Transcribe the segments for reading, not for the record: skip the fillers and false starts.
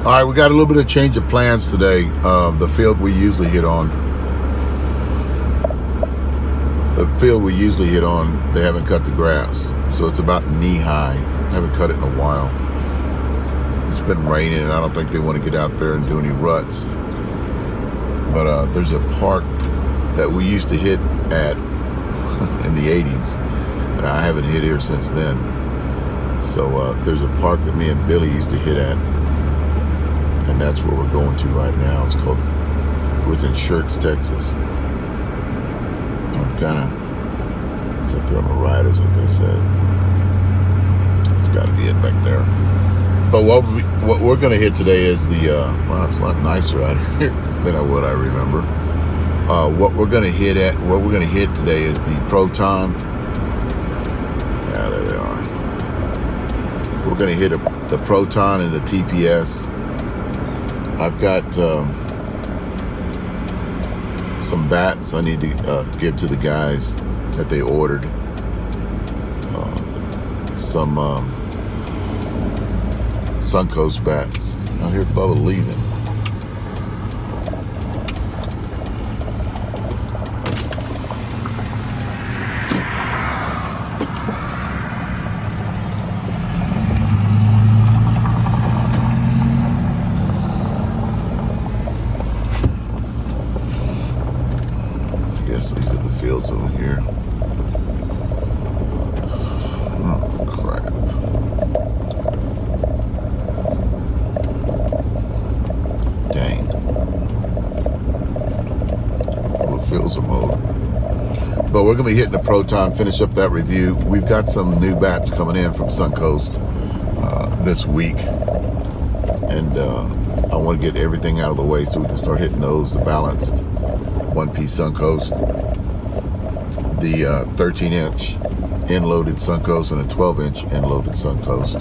All right, we got a little bit of change of plans today. The field we usually hit on, they haven't cut the grass, so it's about knee high. Haven't cut it in a while. It's been raining, and I don't think they want to get out there and do any ruts. But there's a park that we used to hit at in the 80s, and I haven't hit here since then. So there's a park that me and Billy used to hit at, and that's where we're going to right now. It's in Schertz, Texas. It's up here on the right, is what they said. It's got to be it back there. But what we're going to hit today is the, well, it's a lot nicer out here than what I remember. What we're going to hit today is the Proton. Yeah, there they are. We're going to hit the Proton and the TPS. I've got some bats I need to give to the guys that they ordered. Some Suncoast bats. I hear Bubba leaving. These are the fields over here. Oh, crap. Dang. Well, the fields are mowed. But we're going to be hitting the Proton, finish up that review. We've got some new bats coming in from Suncoast this week. And I want to get everything out of the way so we can start hitting those, the balanced one-piece Suncoast, the 13-inch end-loaded Suncoast, and a 12-inch end-loaded Suncoast.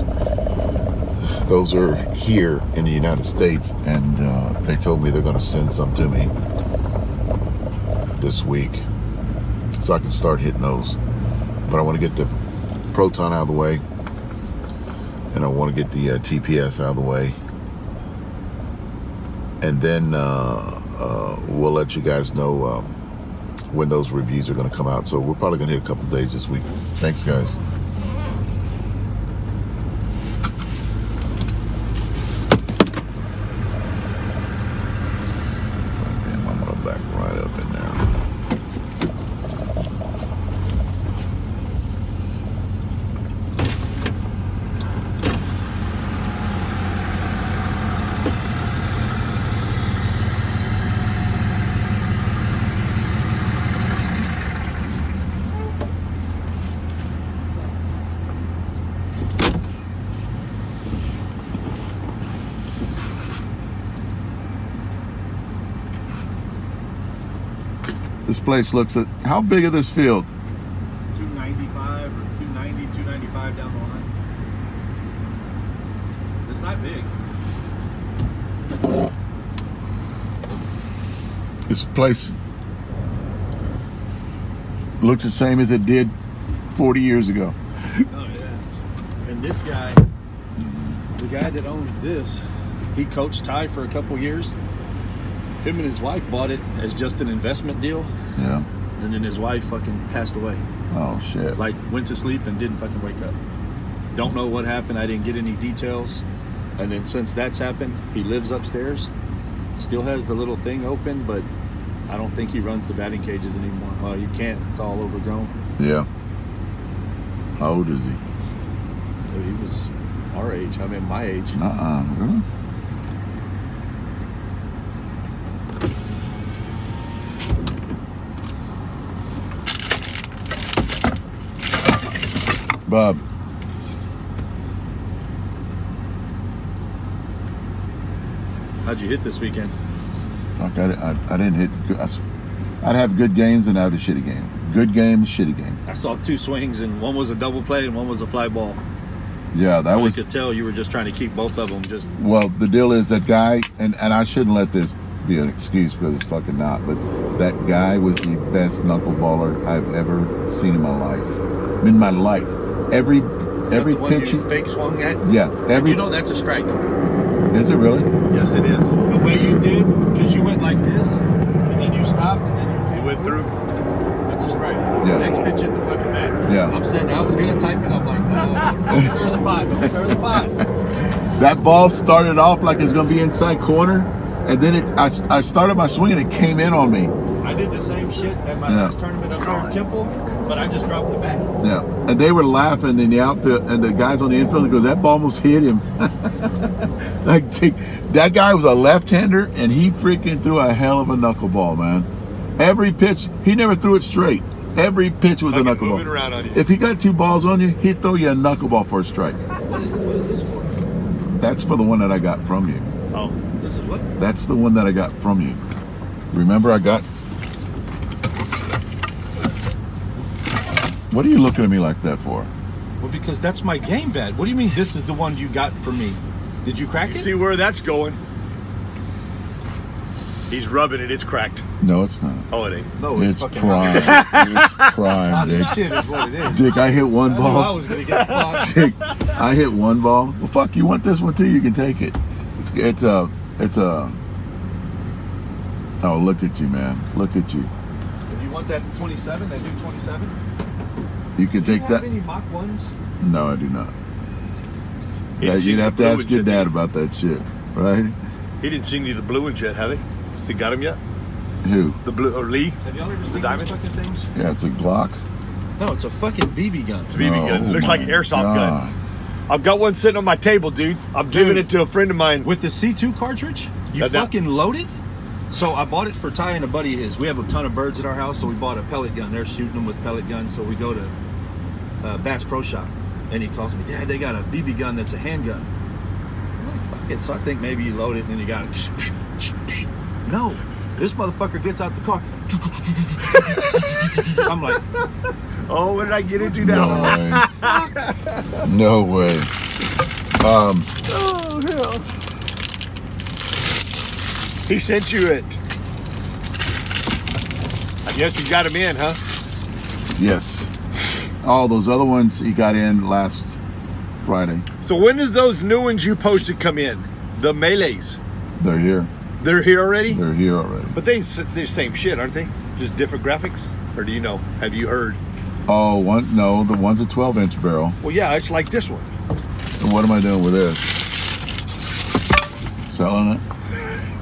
Those are here in the United States, and they told me they're going to send some to me this week so I can start hitting those. But I want to get the Proton out of the way, and I want to get the TPS out of the way, and then we'll let you guys know when those reviews are going to come out. So we're probably going to hit a couple of days this week. Thanks, guys. Damn, I'm going to back right up in there. This place looks at, how big is this field? 295 or 290, 295 down the line. It's not big. This place looks the same as it did 40 years ago. Oh yeah. And this guy, the guy that owns this, he coached Ty for a couple years. Him and his wife bought it as just an investment deal. Yeah. And then his wife fucking passed away. Oh shit. Like went to sleep and didn't fucking wake up. Don't know what happened. I didn't get any details. And then since that's happened, he lives upstairs. Still has the little thing open, but I don't think he runs the batting cages anymore. Well, you can't. It's all overgrown. Yeah. How old is he? So he was our age. I mean, my age. Really? Bob. How'd you hit this weekend? Fuck, I didn't hit. I'd have good games and I'd have a shitty game. Good game, shitty game. I saw two swings, and one was a double play and one was a fly ball. Yeah, that was. I could tell you were just trying to keep both of them just. Well, the deal is that guy, and I shouldn't let this be an excuse because it's fucking not, but that guy was the best knuckleballer I've ever seen in my life. In my life, every pitch. Fake swung at. Yeah, And you know that's a strike. Is it really? Yes, it is. The way you did, because you went like this, and then you stopped, and then you Went through. That's a strike. Yeah. Next pitch hit the fucking bat. Yeah. I'm saying I was gonna type it. I'm like, no, don't spare the five. Don't spare the five. That ball started off like it's going to be inside corner, and then I started my swing and it came in on me. I did the same shit at my last tournament up there in Temple, but I just dropped the bat. Yeah, and they were laughing in the outfield, and the guys on the infield goes, "That ball almost hit him." Like, that guy was a left-hander, and he freaking threw a hell of a knuckleball, man. Every pitch, he never threw it straight. Every pitch was a knuckleball. Moving around on you. If he got two balls on you, he'd throw you a knuckleball for a strike. What is this for? That's for the one that I got from you. Oh, this is what? That's the one that I got from you. Remember, I got. What are you looking at me like that for? Well, because that's my game bat. What do you mean this is the one you got for me? Did you crack it? See where that's going? He's rubbing it. It's cracked. No, it's not. Oh, it ain't. No, It's fucking prime. It's prime, hot Dick. as shit is what it is. Dick, I hit one I knew I ball. was gonna get caught. Dick, I hit one ball. Well, fuck, you want this one too? You can take it. It's a. Oh, look at you, man. Look at you. If you want that 27, that new 27, You can do you take have that. any Mach 1s? No, I do not. He Yeah, didn't see you'd the have to blue ask ones your yet, dad did about that shit, right? He didn't see any of the blue ones yet, have he? Has he got them yet? Who? The blue or Lee? Have y'all ever seen diamond? those fucking things? Yeah, it's a Glock. No, it's a fucking BB gun. It's a BB gun. Oh, Looks like an my airsoft God. gun. I've got one sitting on my table, dude. I'm giving it to a friend of mine. With the C2 cartridge, you Now- fucking load it. So I bought it for Ty and a buddy of his. We have a ton of birds at our house, so we bought a pellet gun. They're shooting them with pellet guns, so we go to Bass Pro Shop, and he calls me, Dad, they got a BB gun that's a handgun. I'm like, fuck it. So I think maybe you load it and then you got it. No, this motherfucker gets out the car. I'm like, Oh, what did I get into No now? way. No way. Oh, hell. He sent you it. I guess you got him in, huh? Yes. All those other ones he got in last Friday. So when does those new ones you posted come in? The melees. They're here. They're here already? They're here already. But they're the same shit, aren't they? Just different graphics? Or do you know? Have you heard? Oh, no, the one's a 12-inch barrel. Well, yeah, it's like this one. And what am I doing with this? Selling it?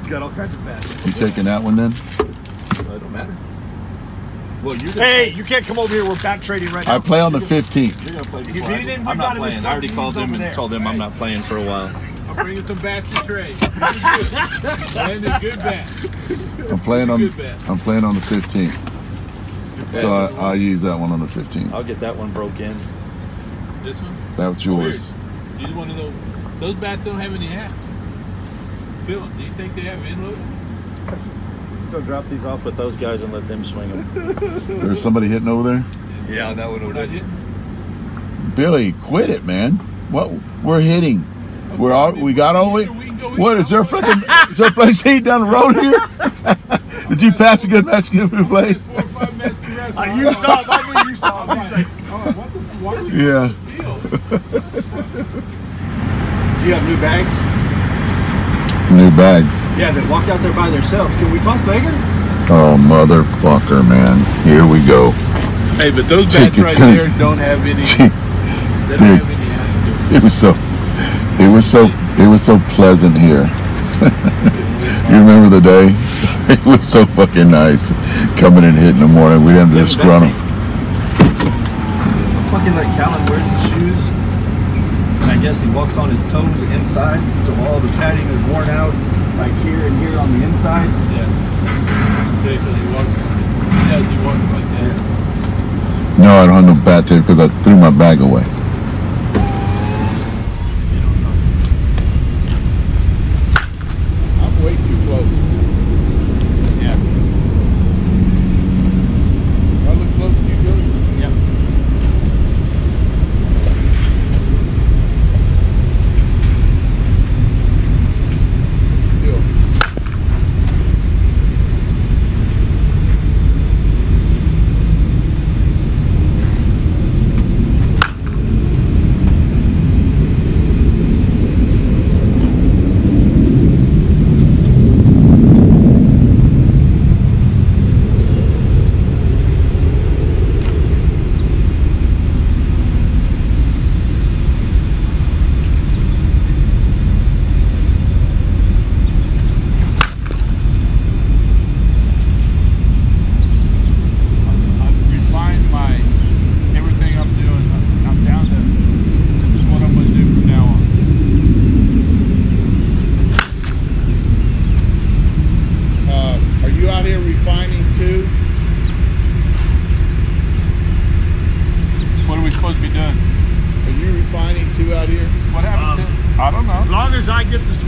Got all kinds of bad. You taking that one then? it don't matter. Well, you're Hey, you can't come over here. We're back trading right now. I play on the 15th. You're gonna play You before beat I it do. in, we I'm got not it in playing. the I already truck. called He's him over and there. told him I'm not playing for a while. I'm bringing some bats to trade. And a good bat. I'm playing on. Good bet. I'm playing on the 15th. So I use that one on the 15th. I'll get that one broke in. This one? That's yours. Weird. These one of those bats don't have any hats. Phil, do you think they have inload? Go drop these off with those guys and let them swing them. There's somebody hitting over there. Yeah, that one We're over not there. hitting? Billy, quit it, man. What? We're hitting. We got all the way. What is there? Fucking is there a place to eat down the road here? Did you pass a good Mexican food place? 4 or 5 Mexican restaurants. You saw him. I knew you saw him. He's like, What the why are we Yeah. on the field? Do you have new bags? New bags. Yeah, then walk out there by themselves. Can we talk later? Oh, motherfucker, man. Here we go. Hey, but those Chick, bats it's right gonna- there don't have any. Gee, They dude. don't have any hats. It was so pleasant here. You remember the day? It was so fucking nice. Coming and hitting in the morning. We didn't have to scrun them. Fucking let Callan wear the shoes. And I guess he walks on his toes inside, so all the padding is worn out, like here and here on the inside. Yeah. Okay, so you walk. Yeah, you walk like that. No, I don't have no bat tape because I threw my bag away. I'm way too close. Yeah. Do I look close to you, Joey? Yep. Still.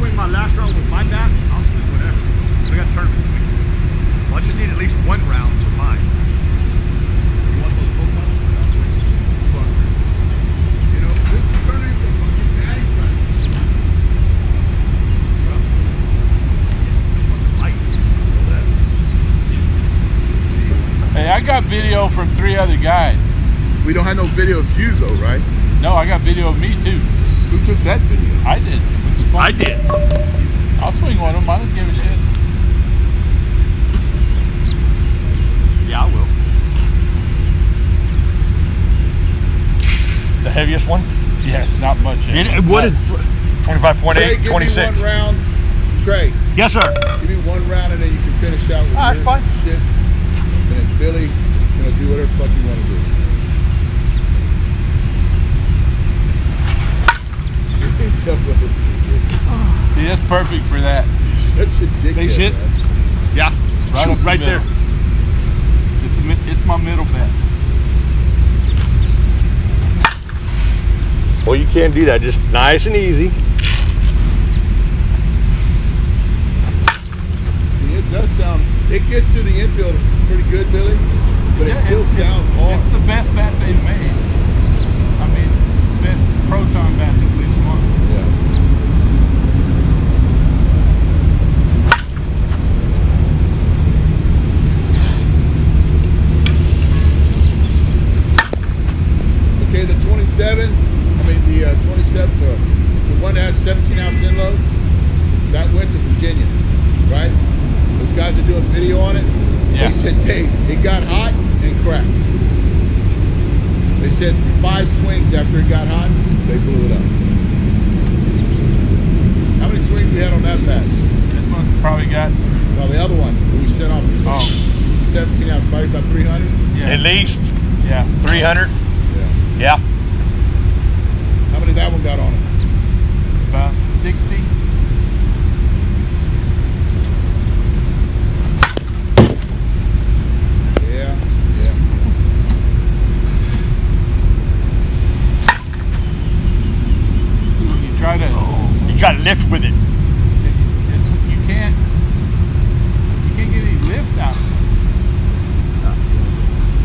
swing my last round with my bat, I'll swing whatever. I got tournament swing. Well, I just need at least one round with mine. You want those both ones? Fuck. You know, this is turning into a fucking batting practice. Well, fucking light. Know that. Hey, I got video from 3 other guys. We don't have no video of you though, right? No, I got video of me too. Who took that video? I did. With the phone. I did. I'll swing one of them. I don't give a shit. Yeah, I will. The heaviest one? Yes, not much. What is 25.8, 26. One round. Trey, Yes, sir. give me one round and then you can finish out with That's your fine. shit. And then Billy, gonna do whatever the fuck you want to do. See, that's perfect for that. Such a dickhead. Thanks, shit. man. Yeah. Right Shoot, up the right there. middle. It's my middle bet. Well, you can do that just nice and easy. See, it does sound. It gets to the infield pretty good, Billy, but it still sounds hard. It's the best bat they've made. I mean, the best Proton bat that we've won. Yeah. Okay, the 27. I mean the 27. The one that has 17-ounce inload. That went to Virginia, right? Those guys are doing video on it. Yeah. They said, Dave, it got hot and cracked. They said 5 swings after it got hot, they blew it up. How many swings we had on that bat? This one's probably got, Well, the other one that we sent off, 17-ounce body, about 300. yeah. At least Yeah. 300. Yeah. Yeah. How many that one got on it? About 60. Yeah, yeah. You try to, You try to lift with it. you can't get any lift out of it.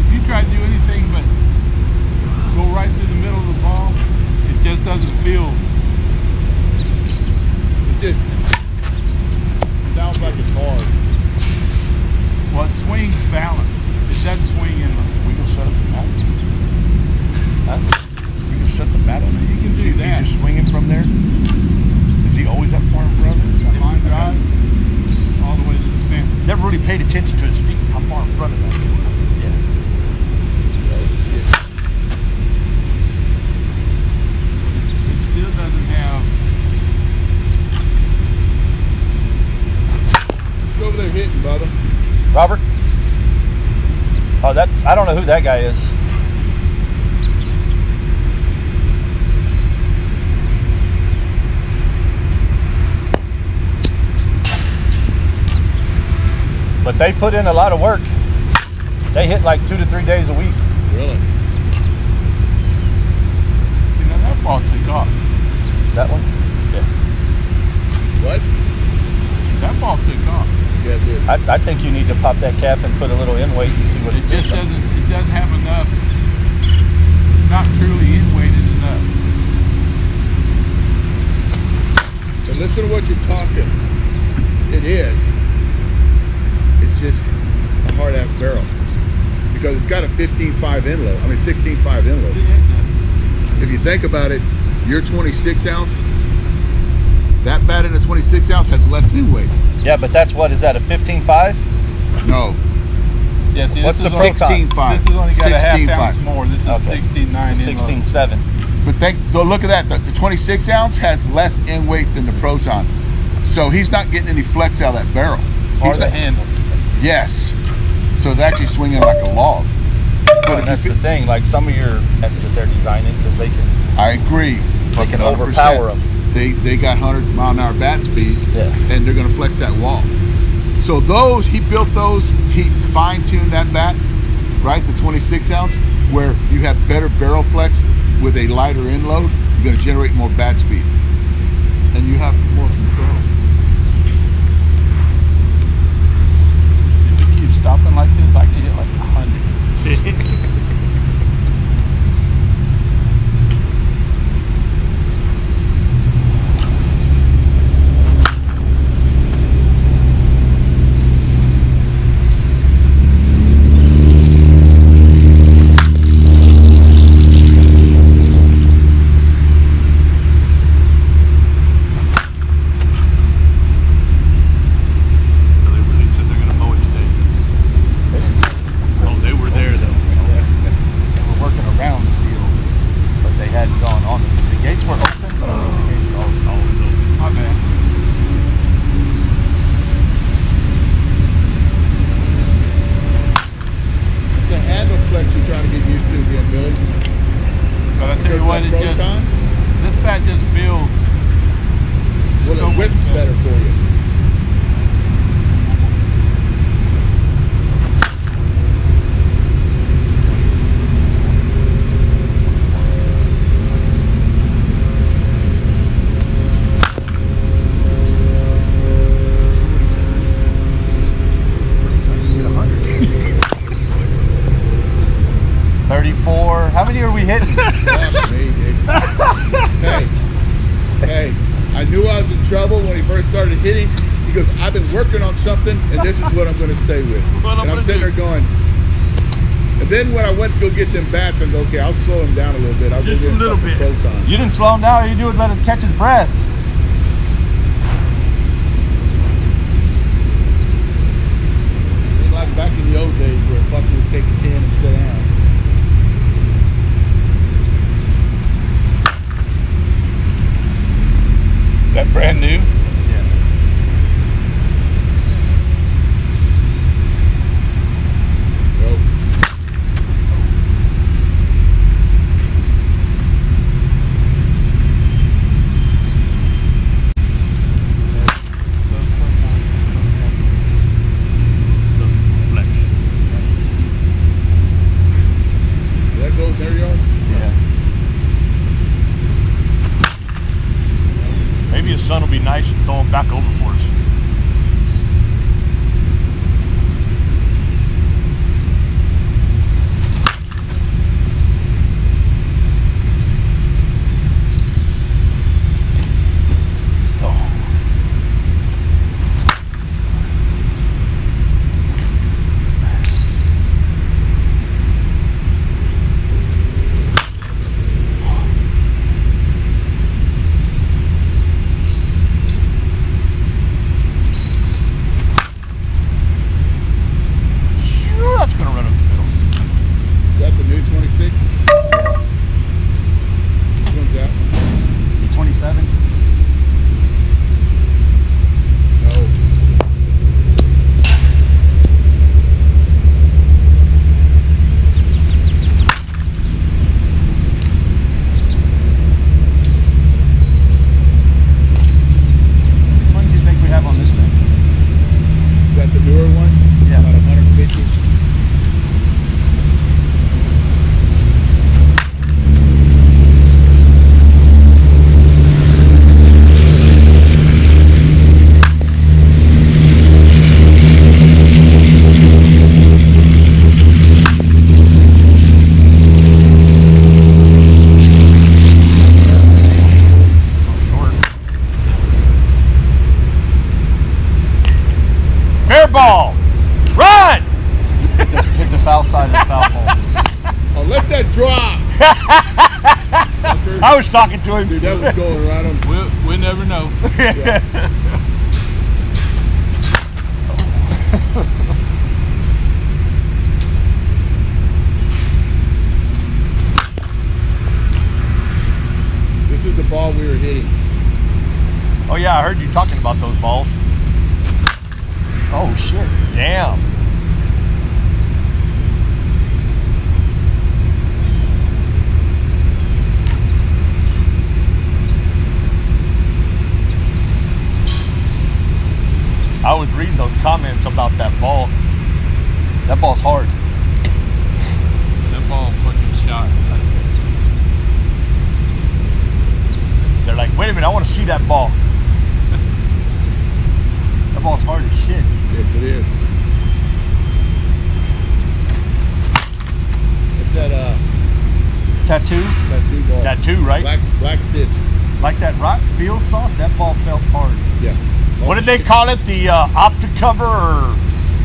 If you try to do anything but go right through the middle of the ball, it just doesn't feel. It just sounds like it's hard. Well, it swings balanced. It doesn't swing in the. We can set up the mat. Huh? We can set the mat on it. You can do See, that. You just swing him from there. Is he always that far in front of it? Line drive all the way to the fence. Never really paid attention to his feet. How far in front of that? Yeah. It still doesn't have. Go over there hitting, brother. Robert? Oh, that's, I don't know who that guy is. But they put in a lot of work. They hit like 2 to 3 days a week. Really? You know, that ball took off. That one? Yeah. What? That ball took off. Yeah, dude. I think you need to pop that cap and put a little in weight and see what It it just does. doesn't have enough. Not truly in-weighted enough. But listen to what you're talking. It is. It's just a hard-ass barrel. Because it's got a 15.5 inload. I mean, 16.5 inload. If you think about it, your 26-ounce, that bat in a 26-ounce has less in weight. Yeah, but that's what, is that a 15.5? No. Yeah, see, What's this the is Proton? 16.5. This has only got a half 16.5. ounce more. This is Okay. 16.9 So 16.7. But go look at that. The 26-ounce has less in weight than the Proton. So he's not getting any flex out of that barrel. Or He's the not- handle. Yes. So it's actually swinging like a log. But if That's you the thing, like some of your nets that they're designing, because they can, I agree. they can 100%. overpower them. They got 100-mile-an-hour bat speed, Yeah. and they're going to flex that wall. So those, he built those, he fine-tuned that bat, right, the 26-ounce, where you have better barrel flex with a lighter inload, you're going to generate more bat speed. and you have more control. If we keep stopping like this, I can hit like 100. Proton? This fat just feels. Well, so it whips much better for you. How many are we hitting? Fuck me, dude. Hey, I knew I was in trouble when he first started hitting. He goes, I've been working on something, and this is what I'm going to stay with. And I'm sitting there going, and then when I went to go get them bats, I go, okay, I'll slow him down a little bit. I'll go get a little bit. Proton. You didn't slow him down. You do it, let him catch his breath. Like back in the old days where a fucker would take a 10 and sit down. Is that brand new? Yeah. Go. That goes there, you are? Yeah. Maybe his son will be nice and throw him back over for us. Ball, run! Hit the foul side of the foul pole. I'll let that drop. I was talking to him. Dude, that was going right on. We'll never know. Yeah. This is the ball we were hitting. Oh yeah, I heard you talking about those balls. Oh shit, damn. I was reading those comments about that ball. That ball's hard. That ball fucking shot. They're like, wait a minute, I want to see that ball. That ball's hard as shit. Yes, it is. It's that Tattoo? tattoo ball. Tattoo, right? Black stitch. Like that rock feels soft, that ball felt hard. Yeah. What did they call it? The optic cover or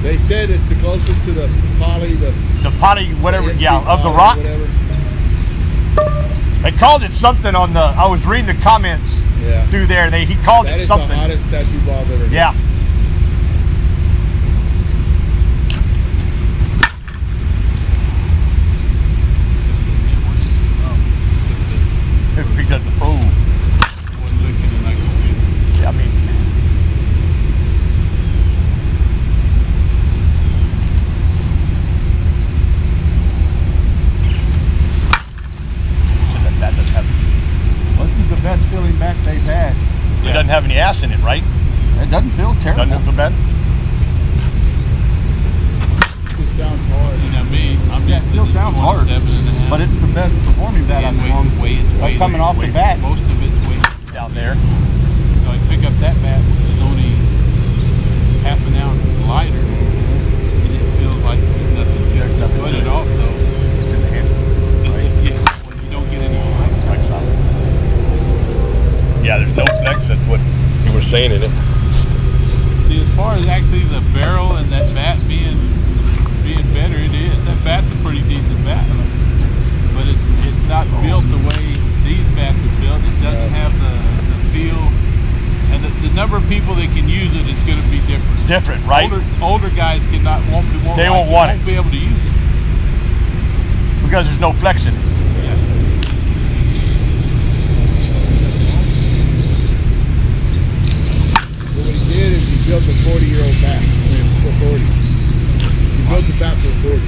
They said it's the closest to the poly, the poly, whatever, NC yeah, of the poly, rock. whatever. They called it something on the, I was reading the comments Yeah. through there. He called That it is something. the hottest tattoo ball I've ever hit. Yeah. It picked up the pole. Yeah, I mean, so that doesn't have. Well, this is the best feeling back they've had. It doesn't have any ass in it, right? It doesn't feel terrible. Doesn't feel bad. It sounds hard. See, now me, I'm Yeah, it still sounds hard, 27.5. but it's the best performing bat I've swung. Like coming off the bat. Most of it's weight. Down there. So I pick up that bat, which is only half an ounce lighter, and it feels like there's nothing to it. But it also, It's in the hand. when you don't get any flex. Yeah, there's no flex. That's what you were saying in it. See, as far as actually the barrel and that bat being better, it is. That bat's a pretty decent bat, but it's not built the way these bats are built. It doesn't have the feel, and the number of people that can use it is going to be different. Different, right? Older guys They won't be able to use it. Because there's no flex in it. Yeah. Well, what he did is he built a 40-year-old bat. I mean, for 40. He built the bat for 40.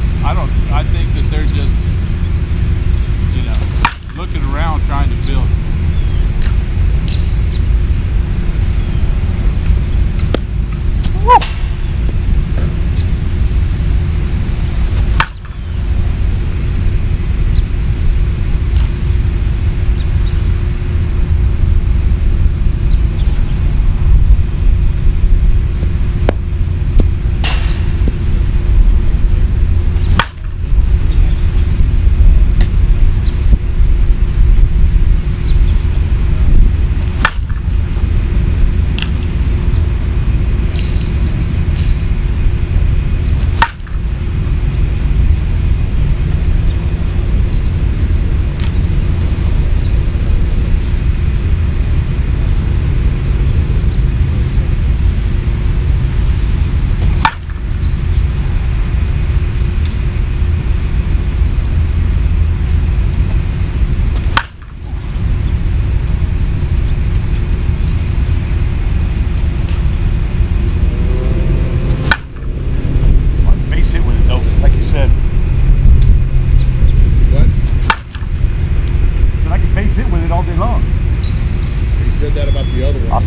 I think that they're just, looking around trying to build it.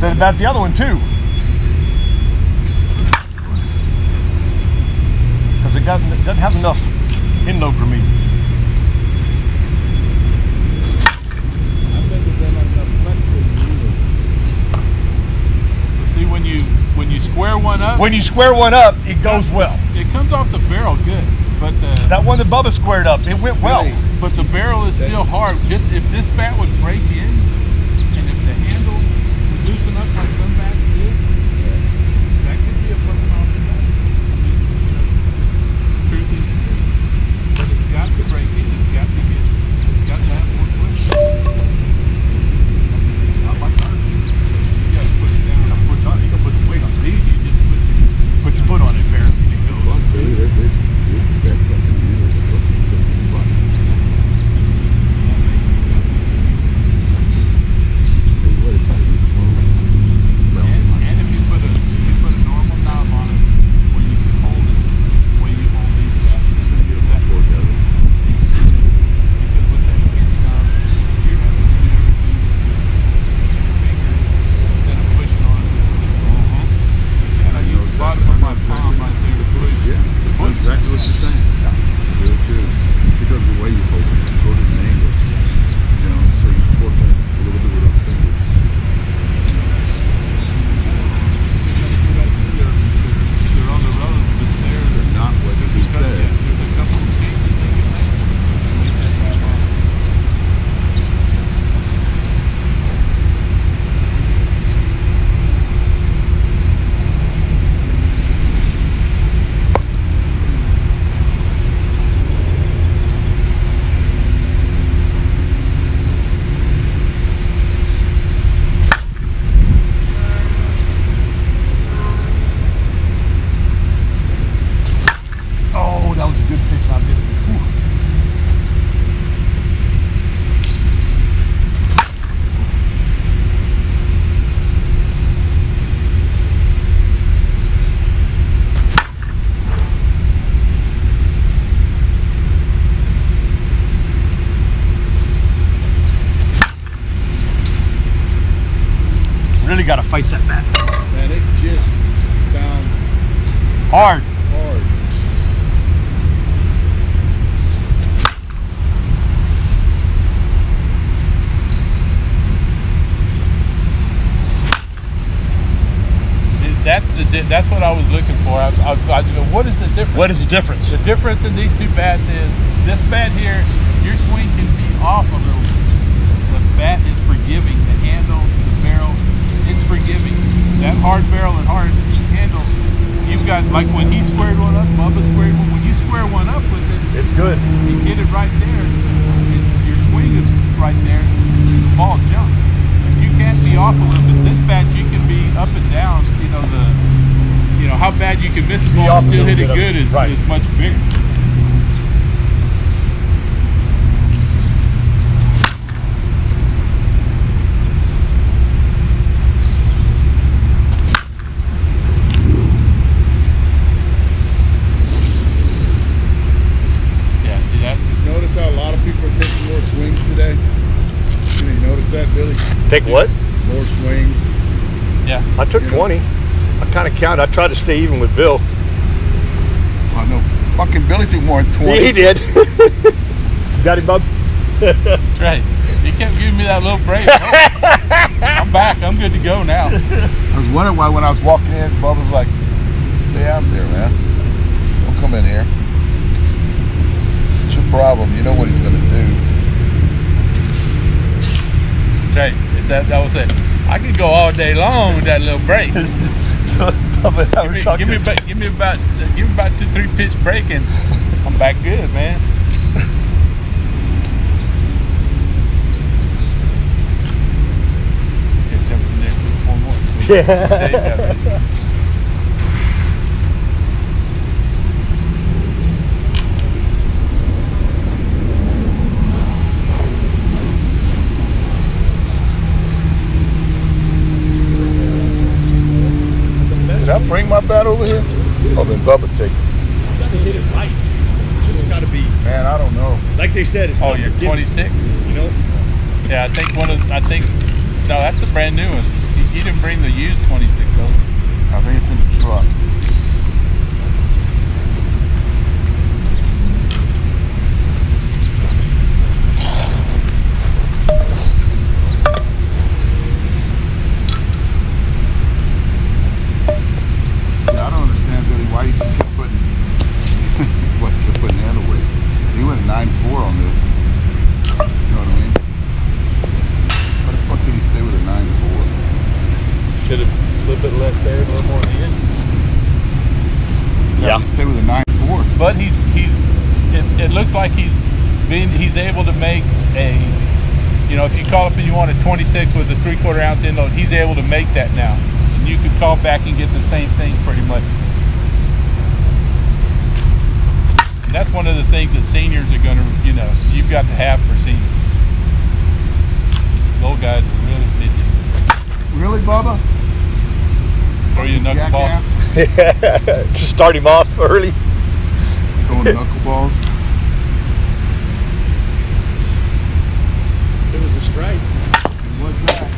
Said about the other one too. Because it doesn't have enough end load for me. I think it doesn't have enough flex for you. See, when you square one up, When you square one up, it goes well. it comes off the barrel good, but That one that Bubba squared up, it went well. Really? but the barrel is still hard. Just if this bat would break in, and if the handle would loosen up like some bats did, that could be a person off the bat. Truth is, but it's got to break in. It's got to have more push. Not like ours. You got to push it down. You can put the weight on these. You just put your foot on it, barely. It goes. Hard. Hard. That's what I was looking for. I go, what is the difference? What is the difference? The difference in these two bats is this bat here, your swing can be off a little bit. The bat is forgiving. The handle, the barrel, it's forgiving. That hard barrel and hard handle, you've got, like when he squared one up, Bubba squared one. When you square one up with it, It's good. you get it right there. Your swing is right there. The ball jumps. If you can't be off a little bit, this bat you can be up and down. You know how bad you can miss a ball and still hit it good is much bigger. Yeah, see that? Notice how a lot of people are taking more swings today? You notice that, Billy? Take what? More swings. Yeah. I took 20. I kind of counted. I tried to stay even with Bill. I know. Fucking Billy took more than 20. Yeah, he did. Got him, bub? That's right. You kept giving me that little break. I'm back. I'm good to go now. I was wondering why when I was walking in, Bubba was like, stay out there, man. Don't come in here. What's your problem? You know what he's going to do. Right. That was it. I could go all day long with that little break. give me about 2-3 pitch break and I'm back good, man. Get jumping there for 4 more. Yeah. Did I bring my bat over here? Oh, then Bubba take it. You got to hit it right. It's just got to be. Man, I don't know. Like they said, it's. Oh, you're 26. You know. Yeah, no, that's a brand new one. He didn't bring the used 26 over. I think it's in the truck. Yeah, I don't understand, Billy, why you keep putting the other ways. He went 9.4 on this. You know what I mean? Why the fuck did he stay with a 9.4? Should have a little bit less there, a little more in the end. Yeah. Stay with a 9.4. But it looks like he's able to make a, if you call up and you want a 26 with a 3/4 ounce end load, he's able to make that now. And you could call back and get the same thing pretty much. And that's one of the things that seniors are going to, you've got to have for seniors. Those guys are really fidgety. Really, Bubba? Throw you a knuckleball. Yeah. To start him off early. Throwing knuckleballs. It was a strike. It was that.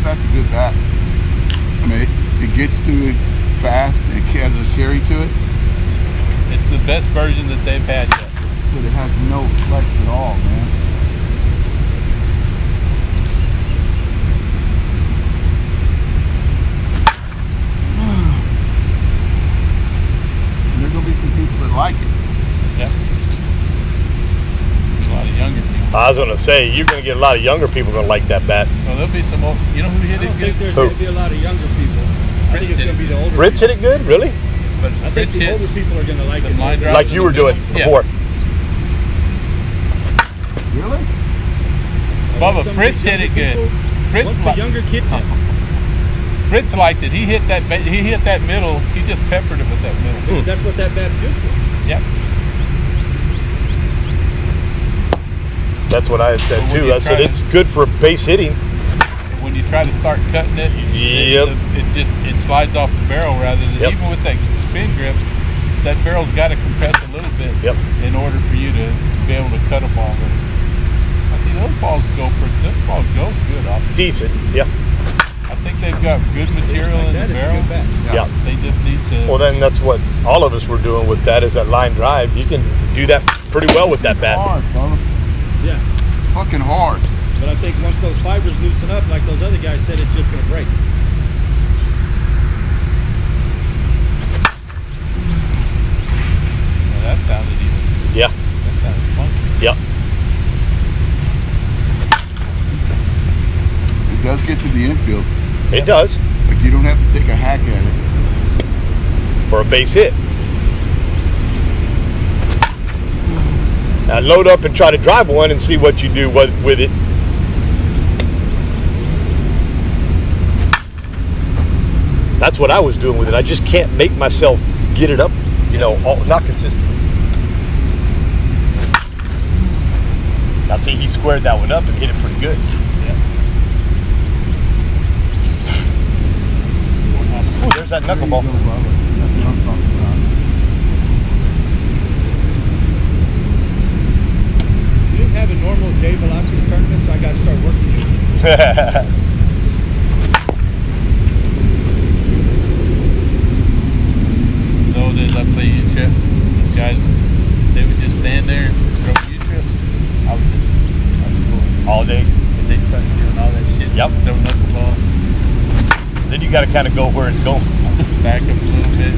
That's a good bat. I mean, it gets to it fast and it has a carry to it. It's the best version that they've had yet. But it has no flex at all, man. And there are going to be some people that like it. Yeah. There's a lot of younger people. I was going to say, you're going to get a lot of younger people going to like that bat. Well, there'll be some old, who hit I it don't good? think there's Who? going to be a lot of younger people. I think it's going to be the older Fritz hit it good? Really? But I think the older people are going to like the it. line drive Like in you the were doing middle. before. Really? Bubba, Some of Fritz these hit it younger good. people, Fritz, Once the younger kid. Fritz liked it. He hit that middle. He just peppered it with that middle. That's what that bat's good for. Yep. That's what I had said Well, when too. you I said try it's good for base hitting. When you try to start cutting it, Yep. it slides off the barrel rather than Yep. even with that spin grip. That barrel's got to compress a little bit Yep. in order for you to be able to cut a ball. But I see those balls go good off. Decent, yeah. I think they've got good material in the barrel. Yeah. They just need to. Well, then that's what all of us were doing with that, is that line drive. You can do that pretty well with that bat. Hard, brother. Yeah. It's fucking hard. But I think once those fibers loosen up, like those other guys said, it's just going to break. Well, that sounded even. Yeah. That sounded funky. Yeah. It does get to the infield. It does. Like, you don't have to take a hack at it. For a base hit. Now load up and try to drive one and see what you do with it. That's what I was doing with it. I just can't make myself get it up, you know, not consistent. Now see, he squared that one up and hit it pretty good. Ooh, there's that knuckleball. You didn't have a normal Dave Velasquez tournament, so I got to start working you. As I play U-trip, these guys, they would just stand there and throw U-trips. I was cool. All day. But they started doing all that shit. Yep. Throw knuckleball. Then you got to kind of go where it's going. Back up a little bit.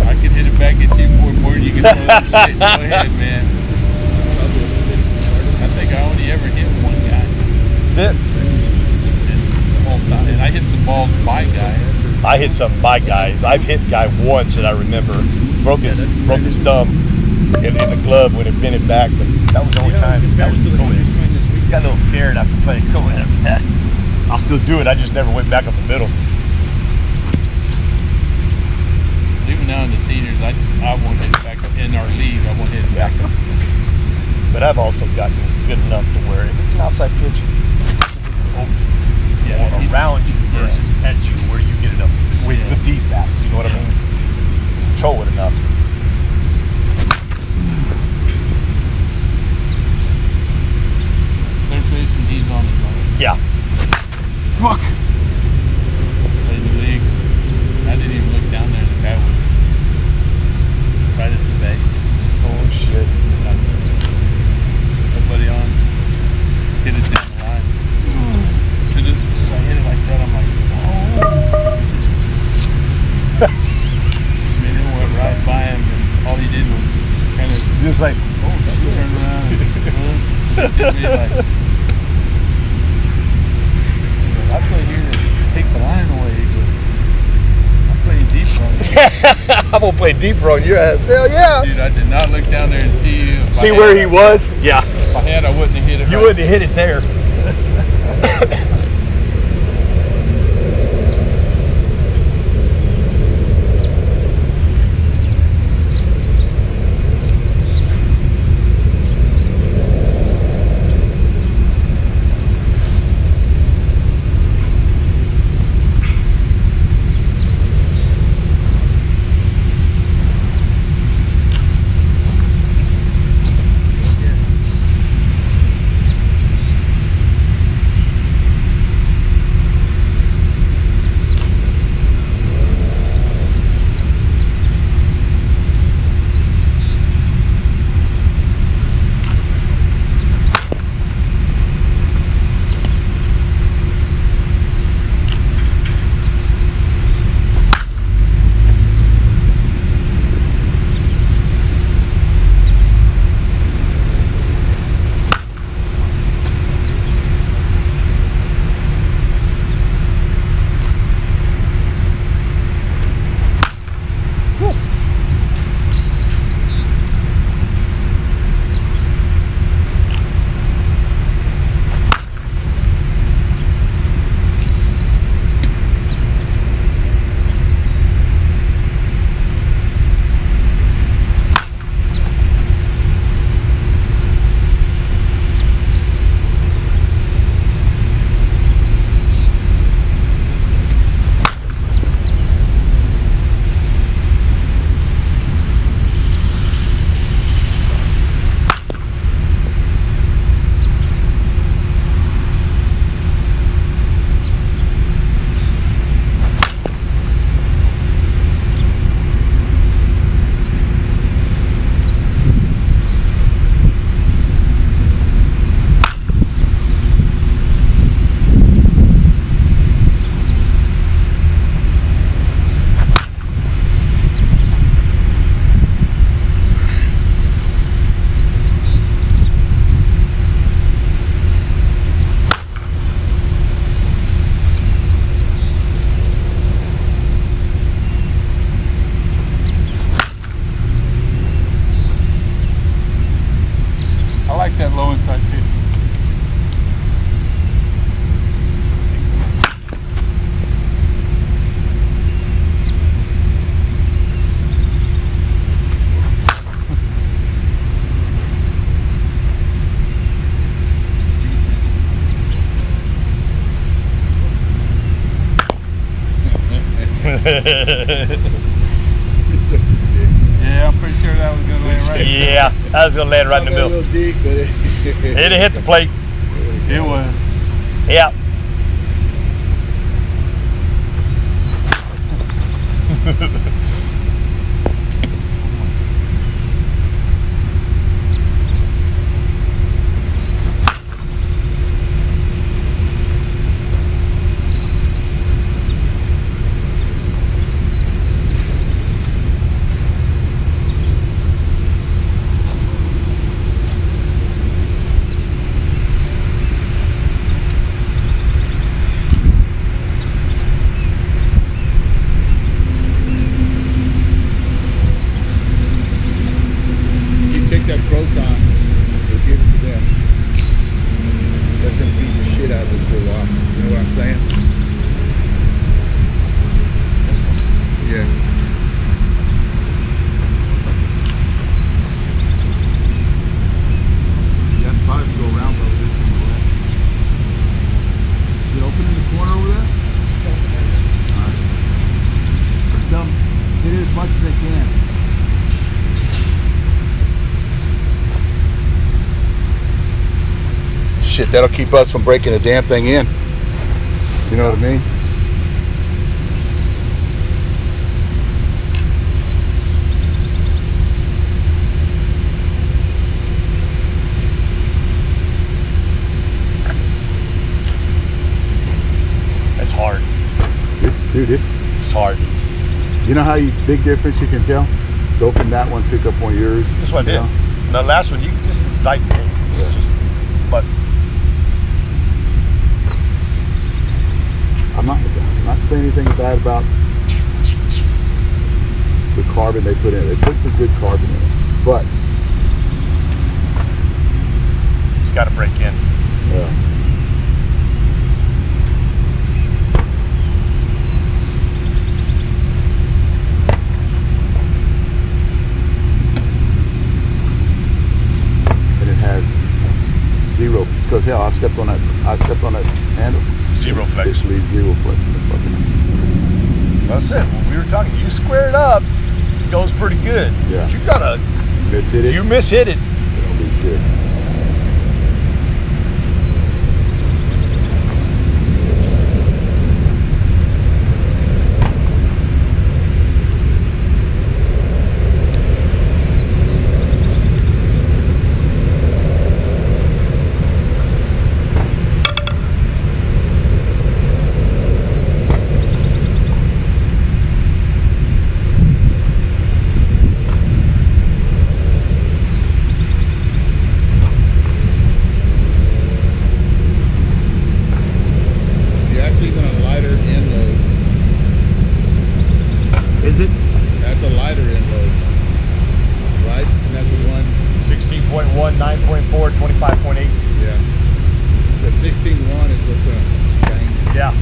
I can hit it back at you more than you can throw that shit. Go ahead, man. I think I only ever hit one guy. That's it. And the whole time. And I hit some balls by guys. I hit some by guys. I've hit a guy once that I remember broke his thumb in the glove when it bent it back, but that was the only time. That was cool. Got a little scared after playing co-ed after that. I'll still do it. I just never went back up the middle. Even now in the seniors, I won't hit it back up. In our league, I won't hit it back up. But I've also gotten good enough to where if it's an outside pitch, around you versus at you, where you get it up with these bats. You know what I mean? Control it enough. Third baseman, he's on his own. Yeah. Fuck. Played in the league. I didn't even look down there. The guy was right at the base. Oh shit. Nobody on. Hit it down the line. So I hit it like that. I'm like, oh. I mean, it went right by him, and all he did was kind of Just like, turn around and look. Hit me like, I play here to take the line away, but I'm playing deeper on you. I'm gonna play deeper on your ass. Hell yeah. Dude, I did not look down there and see you. See where he was? Yeah. If I had, I wouldn't have hit it. You right. wouldn't have hit it there. that low inside 50. Yeah, I'm pretty sure that was gonna land right. Yeah, that was gonna land right in the A middle. little deep, but It hit the plate. It was. Yeah. You take that Proton, we'll give it to them. Let them beat the shit out of us for a while. You know what I'm saying? Yeah. You have to probably go around though. This one go left. Is it open in the corner over there? Alright. Dumb. Hit it as much as they can. Shit, that'll keep us from breaking the damn thing in. You know what I mean? It's hard. It's hard. You know how big difference you can tell? Go from that one, pick up one of yours. This one did. The last one, you just, it's night and day. It's just, but I'm not saying anything bad about the carbon they put in it. They put some good carbon in it, but it's got to break in. yeah. And it has zero, because hell, I stepped on that handle. Zero flex. It leaves zero flex in the fucking. That's it. When we were talking, you square it up, it goes pretty good. Yeah. But you gotta, Mishit it. you mishit it. It'll be good. Is it? That's a lighter end load, right? And that's the one. 16.1, 9.4, 25.8. Yeah. The 16.1 is what's gonna bang. Yeah.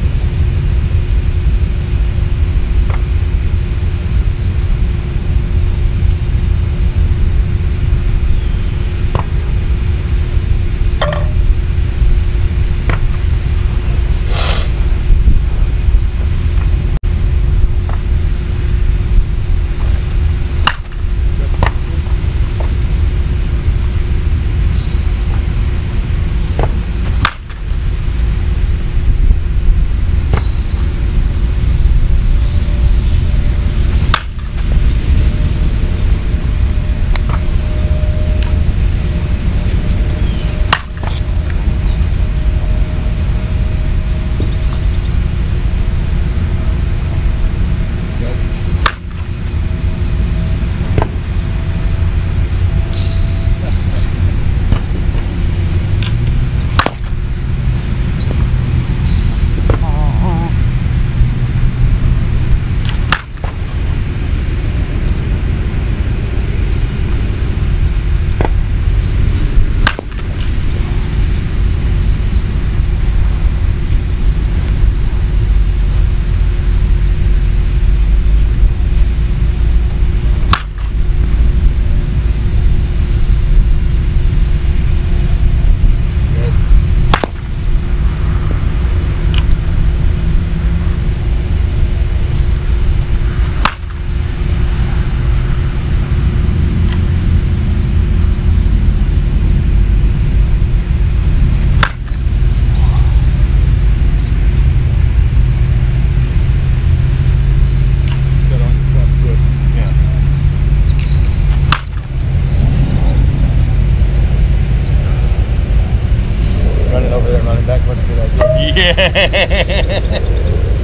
Yeah.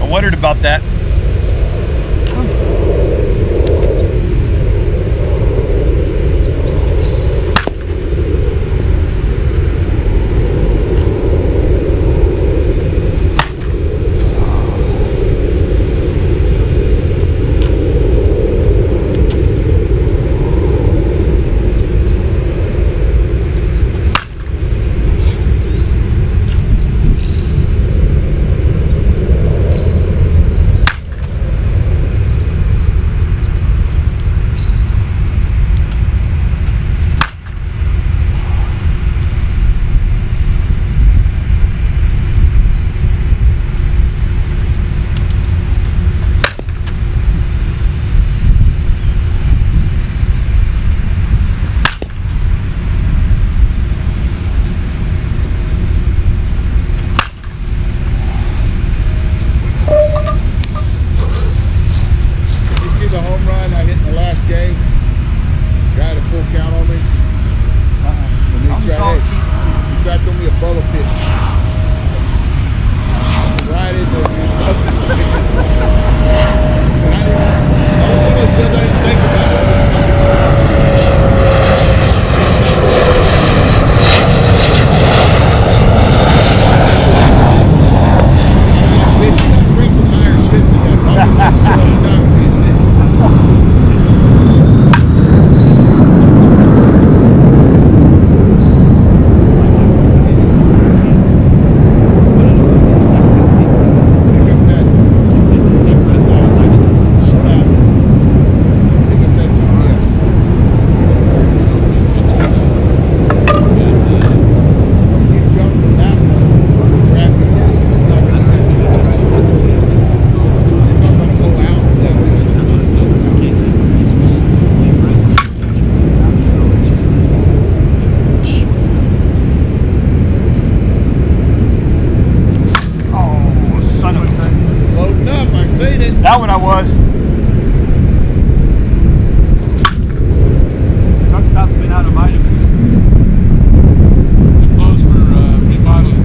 I wondered about that. That one I was. Truck stop's been out of vitamins. They're closed for remodeling.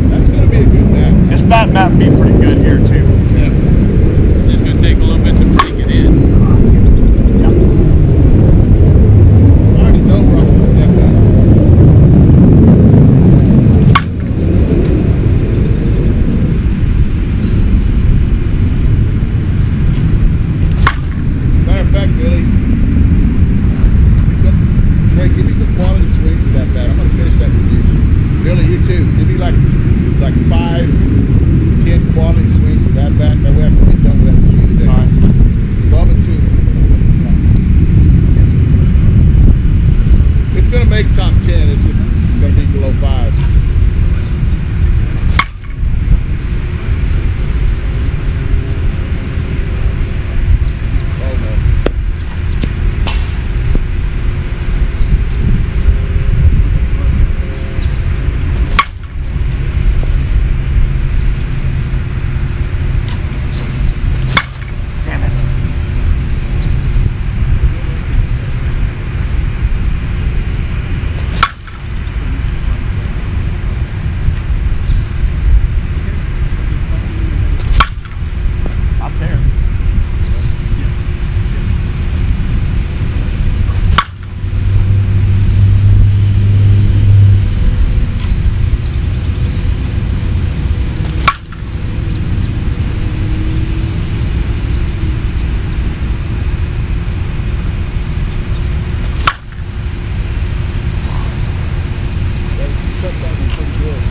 That's going to be a good map. This bat might be pretty good here too. Yeah. It's just going to take a little bit to break it in. I already know where I'm going to put that map. Matter of fact, Billy, Trey, give me some quality swings for that bat. I'm going to finish that review. Billy, you too. Give me like 5, 10 quality swings for that bat. That way I can get done with that review today. All right. Bob and 2. It's going to make top 10. It's just going to be below 5.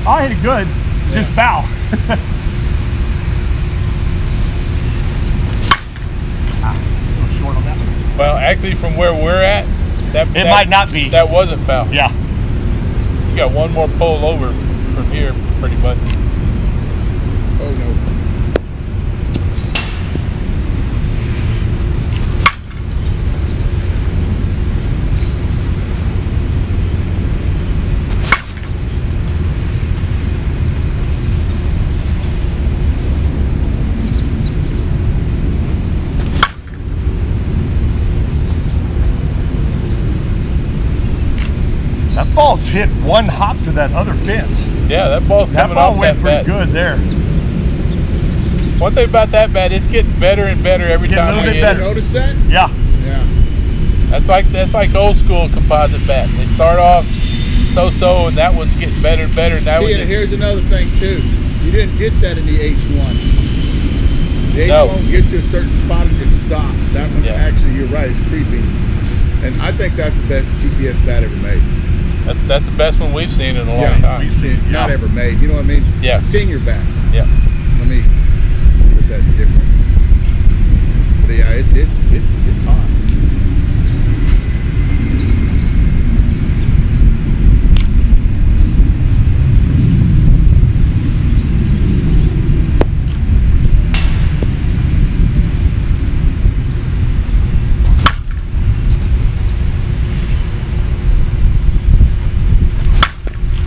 I hit it good, just foul. Short on that one. Well, actually, from where we're at, that might not be. That wasn't foul. Yeah. You got one more pole over from here, pretty much. Oh no. That ball's hit one hop to that other fence. Yeah, that ball's coming ball off went that pretty bat. good there. One thing about that bat, it's getting better and better every Getting a time little we bit hit better. it. Notice that? Yeah. Yeah. That's like old school composite bat. They start off so-so, and that one's getting better and better. And that See, one and here's another thing too. You didn't get that in the H1. The H1 No. will get to a certain spot and just stop. That one, actually, you're right, it's creeping. And I think that's the best TPS bat ever made. that's the best one we've seen in a long time. We've seen it. Not ever made. You know what I mean? Yeah. Senior bat. Yeah. Let me put that different. But yeah, it's hot.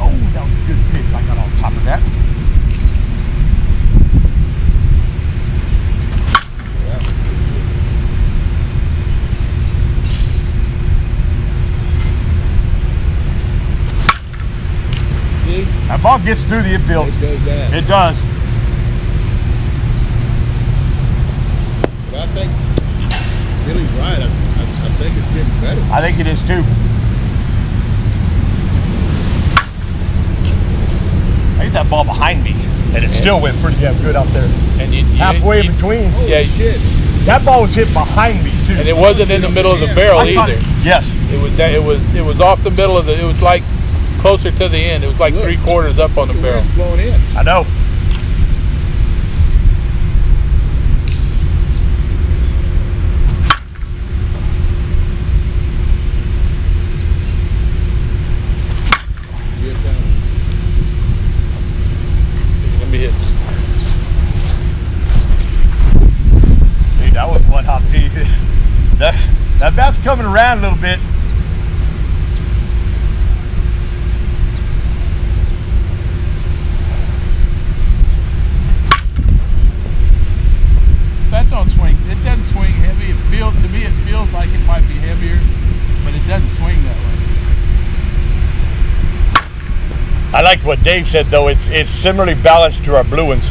Oh, that was a good pitch. I got on top of that. See? That ball gets through the infield. It does that. It does. But I think Billy's right. I think it's getting better. I think it is too. I hit that ball behind me, and it still went pretty damn good out there. And you Halfway in between. Holy Yeah. shit. That ball was hit behind me too. And it wasn't in the middle of the barrel I thought either. yes. It was off the middle of the. It was like closer to the end. It was like Look. 3/4 up on the The barrel. wind's blowing in. I know. Get down. Let me hit. Dude, that was one hop tee. That bat's coming around a little bit. That don't swing. It doesn't swing heavy. It feels to me. It feels like it might be heavier, but it doesn't swing that way. I liked what Dave said though. It's similarly balanced to our blue ones.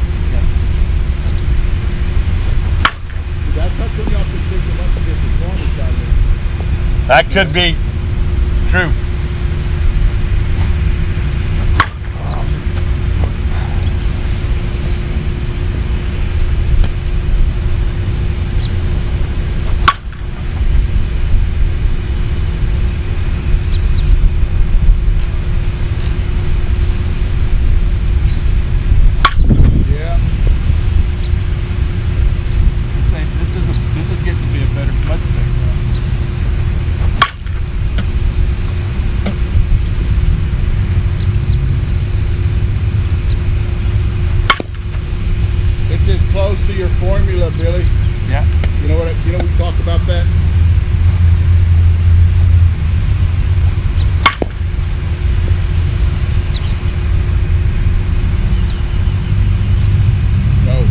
That's how come y'all can pick them up and get performance out of it. That could be true. Yeah. This is getting to be a better much better. It's as close to your formula, Billy. Yeah. You know what? You know we talked about that. No.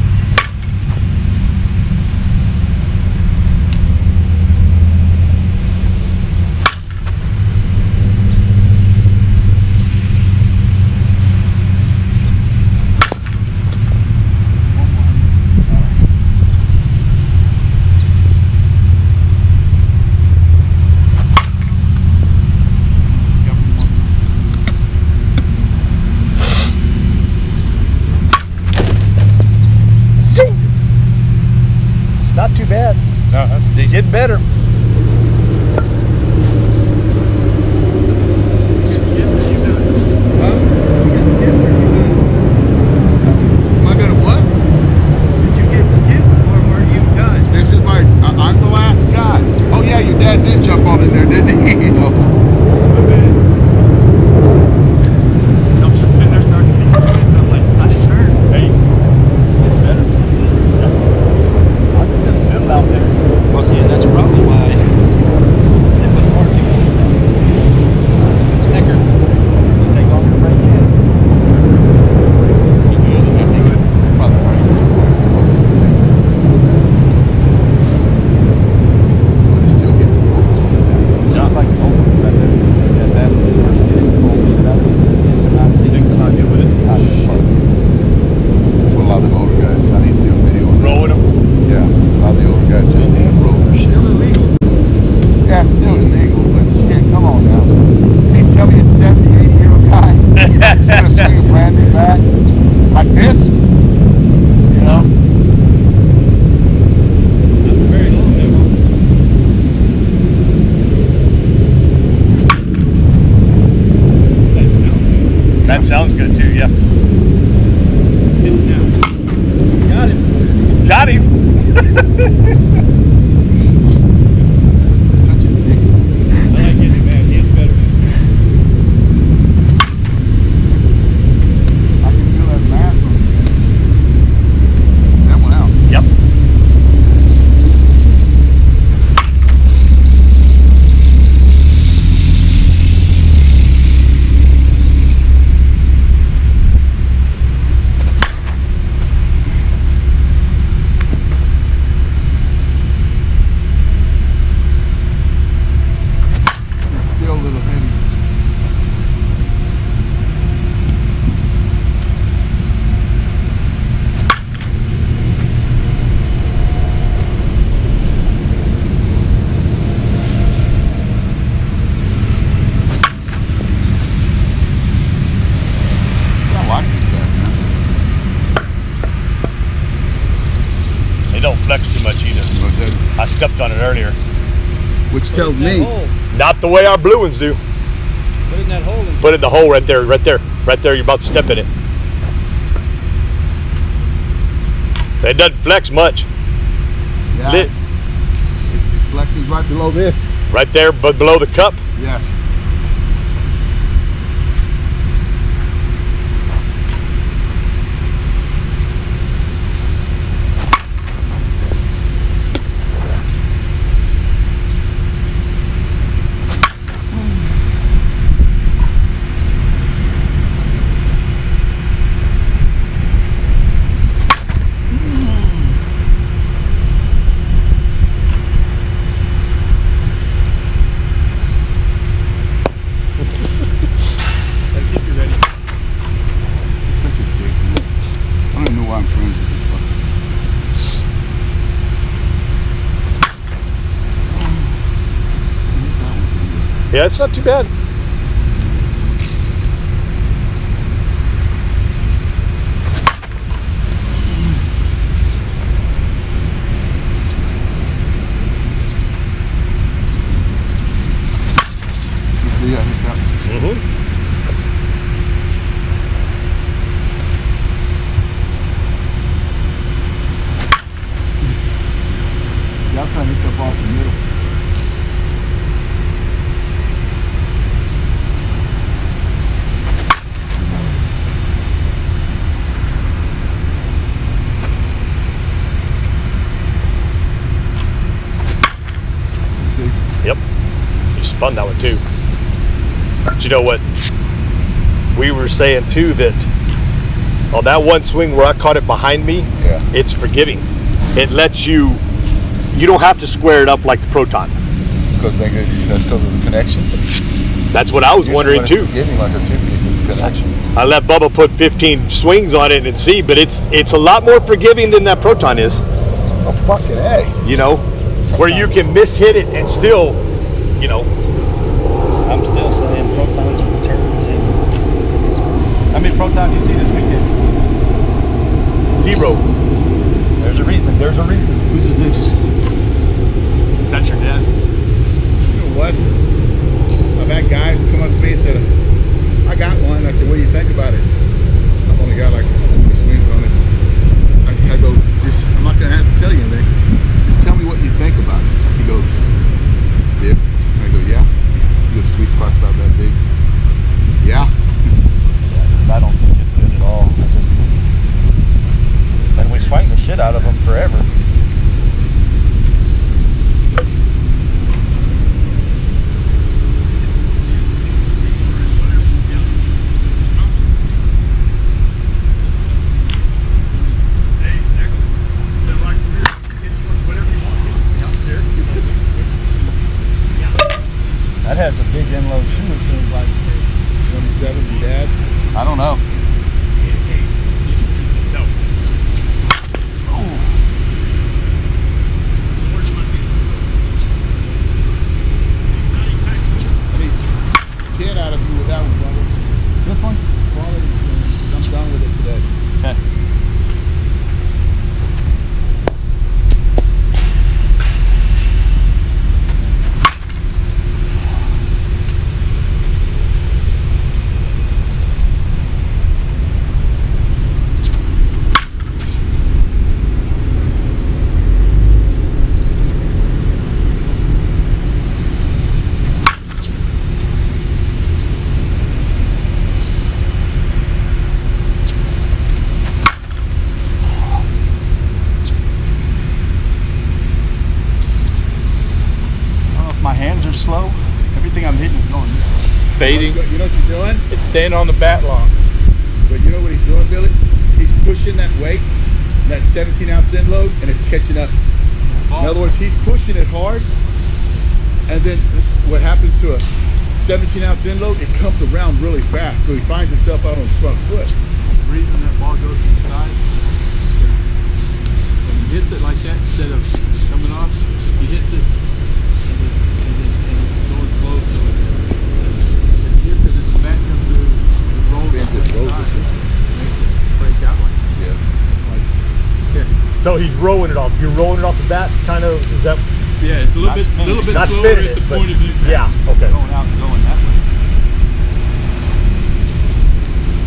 It's not too bad. No, that's decent. Getting better. Huh? Am I gonna what? Did you get skipped or were you done? This is my. I'm the last guy. Oh yeah, your dad did jump on in there, didn't he? Jumps up in there, starts taking spins. I'm like, it's not his turn. Hey, it's better. Yeah. I was in the middle out there. Well, see, and that's probably why That sounds good too, yeah. Got him. Got him. Such a dick. I like getting mad. He's better. I can feel that math on it. It's that one out. Yep. Still a little heavy. I like this bad, man. They don't flex too much either. Okay. I stepped on it earlier. Which tells Put it in me that hole. Not the way our blue ones do. Put it in that hole. And Put it in the hole right there, right there, right there. You're about to step in it. It doesn't flex much. yeah, Lit it flexes right below this. right there, but below the cup. Yes. gotta keep you ready. He's such a dick, man. I don't even know why I'm friends with this fucker. Yeah, it's not too bad. You see, I hit that. Mm-hmm. Yeah, I'm trying to hit that off the middle. See? Yep. You spun that one too. But you know what? We were saying too that on that one swing where I caught it behind me, Yeah. it's forgiving. It lets you don't have to square it up like the Proton. Because that's because of the connection. That's what I was wondering too. Giving like a two-piece, it's a connection. I let Bubba put 15 swings on it and see, but it's a lot more forgiving than that Proton is. Oh, fucking A. You know, where you can mishit it and still, you know. I'm still saying Protons returns. How many Protons you see this weekend? 0. There's a reason. There's a reason. Whose is this? Is that your dad? You know what? I've had guys come up to me and said, I got one. I said, what do you think about it? I've only got like 4 swings on it. I go, just, I'm not going to have to tell you anything. Just tell me what you think about it. He goes, stiff. And I go, yeah. He goes, sweet spot's about that big. Yeah. I don't think it's good at all. And we swing the shit out of them forever. That has a big inload too. It seems like 27 dads. I don't know. Kid out of you with that one, brother. This one? Quality, I'm done with it today. Okay. fading. You know what you're doing? It's staying on the bat long. But you know what he's doing, Billy? He's pushing that weight, that 17-ounce end load, and it's catching up. In other words, he's pushing it hard, and then what happens to a 17-ounce end load? It comes around really fast, so he finds himself out on his front foot. The reason that ball goes to the side, when he hits it like that, instead of coming off, he hits it and it's going slow, so it hits it as the bat comes through, it rolls to the side, makes it break out like that. Yeah. So he's rolling it off. You're rolling it off the bat, kind of. Is that? Yeah, it's a little bit Not slower spinning at the it, point of impact. yeah, okay. Going out and going that way.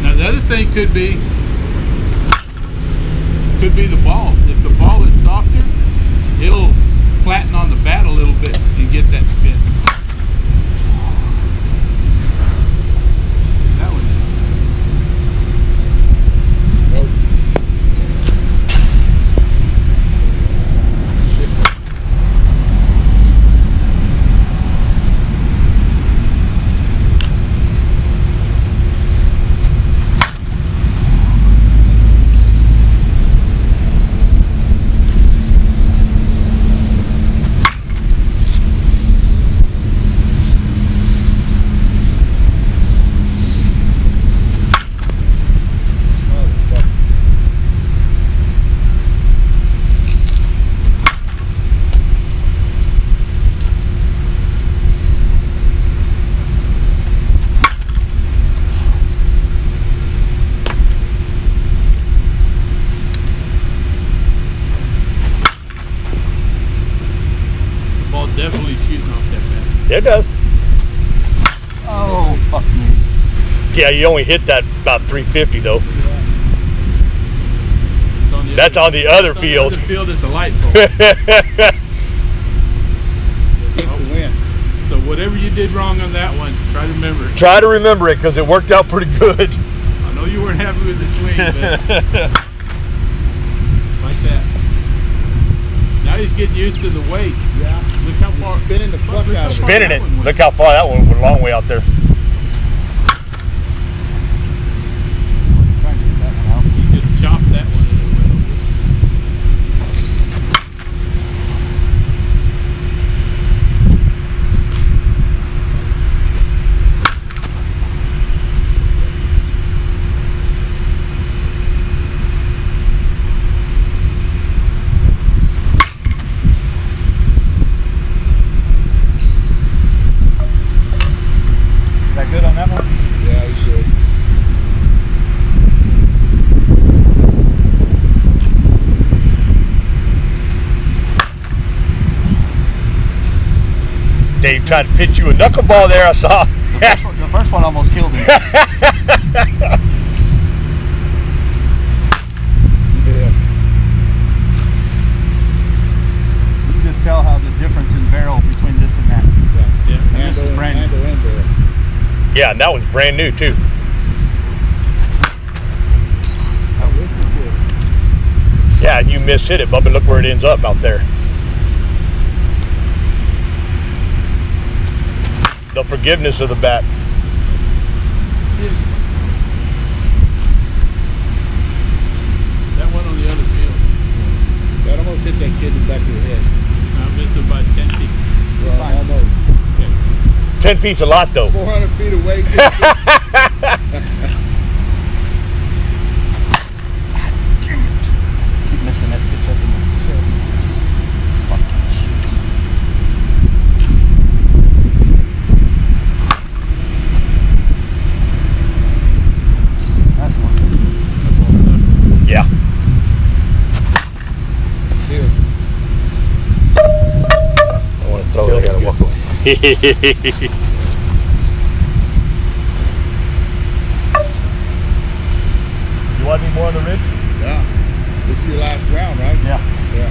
Now the other thing could be the ball. If the ball is softer, it'll flatten on the bat a little bit and get that spin. That one. Nope. Definitely shooting off that bat. It does. Oh, fuck me. Yeah, you only hit that about 350 though. It's on the That's on the other field. The field at the light pole. Gets the win. So whatever you did wrong on that one, try to remember it. Try to remember it because it worked out pretty good. I know you weren't happy with the swing, but like that. Now he's getting used to the weight. Yeah. Look how far. Spinning the fuck look how out of far Spinning that it. one went. Look how far that one went, a long way out there. Trying to get that one out. He just chopped that one and it went over. Is that good on that one? Yeah, he should. Dave tried to pitch you a knuckleball there, I saw. The first one almost killed him. Yeah. You can just tell how the difference in barrel between this and that. Yeah. Yeah. And this is brand new. Handle and barrel. Yeah, and that one's brand new too. Oh, this is good. Yeah, and you mishit it, Bubba. Look where it ends up out there. The forgiveness of the bat. That one on the other field. That almost hit that kid in the back of the head. I missed it by 10 feet. Well, fine. almost. Okay. 10 feet's a lot though. 400 feet away. Keep missing that pitch up in the shell. That's one. Yeah. Here. I want to throw it. I gotta walk away. You want any more on the ridge? Yeah. This is your last round, right? Yeah. Yeah.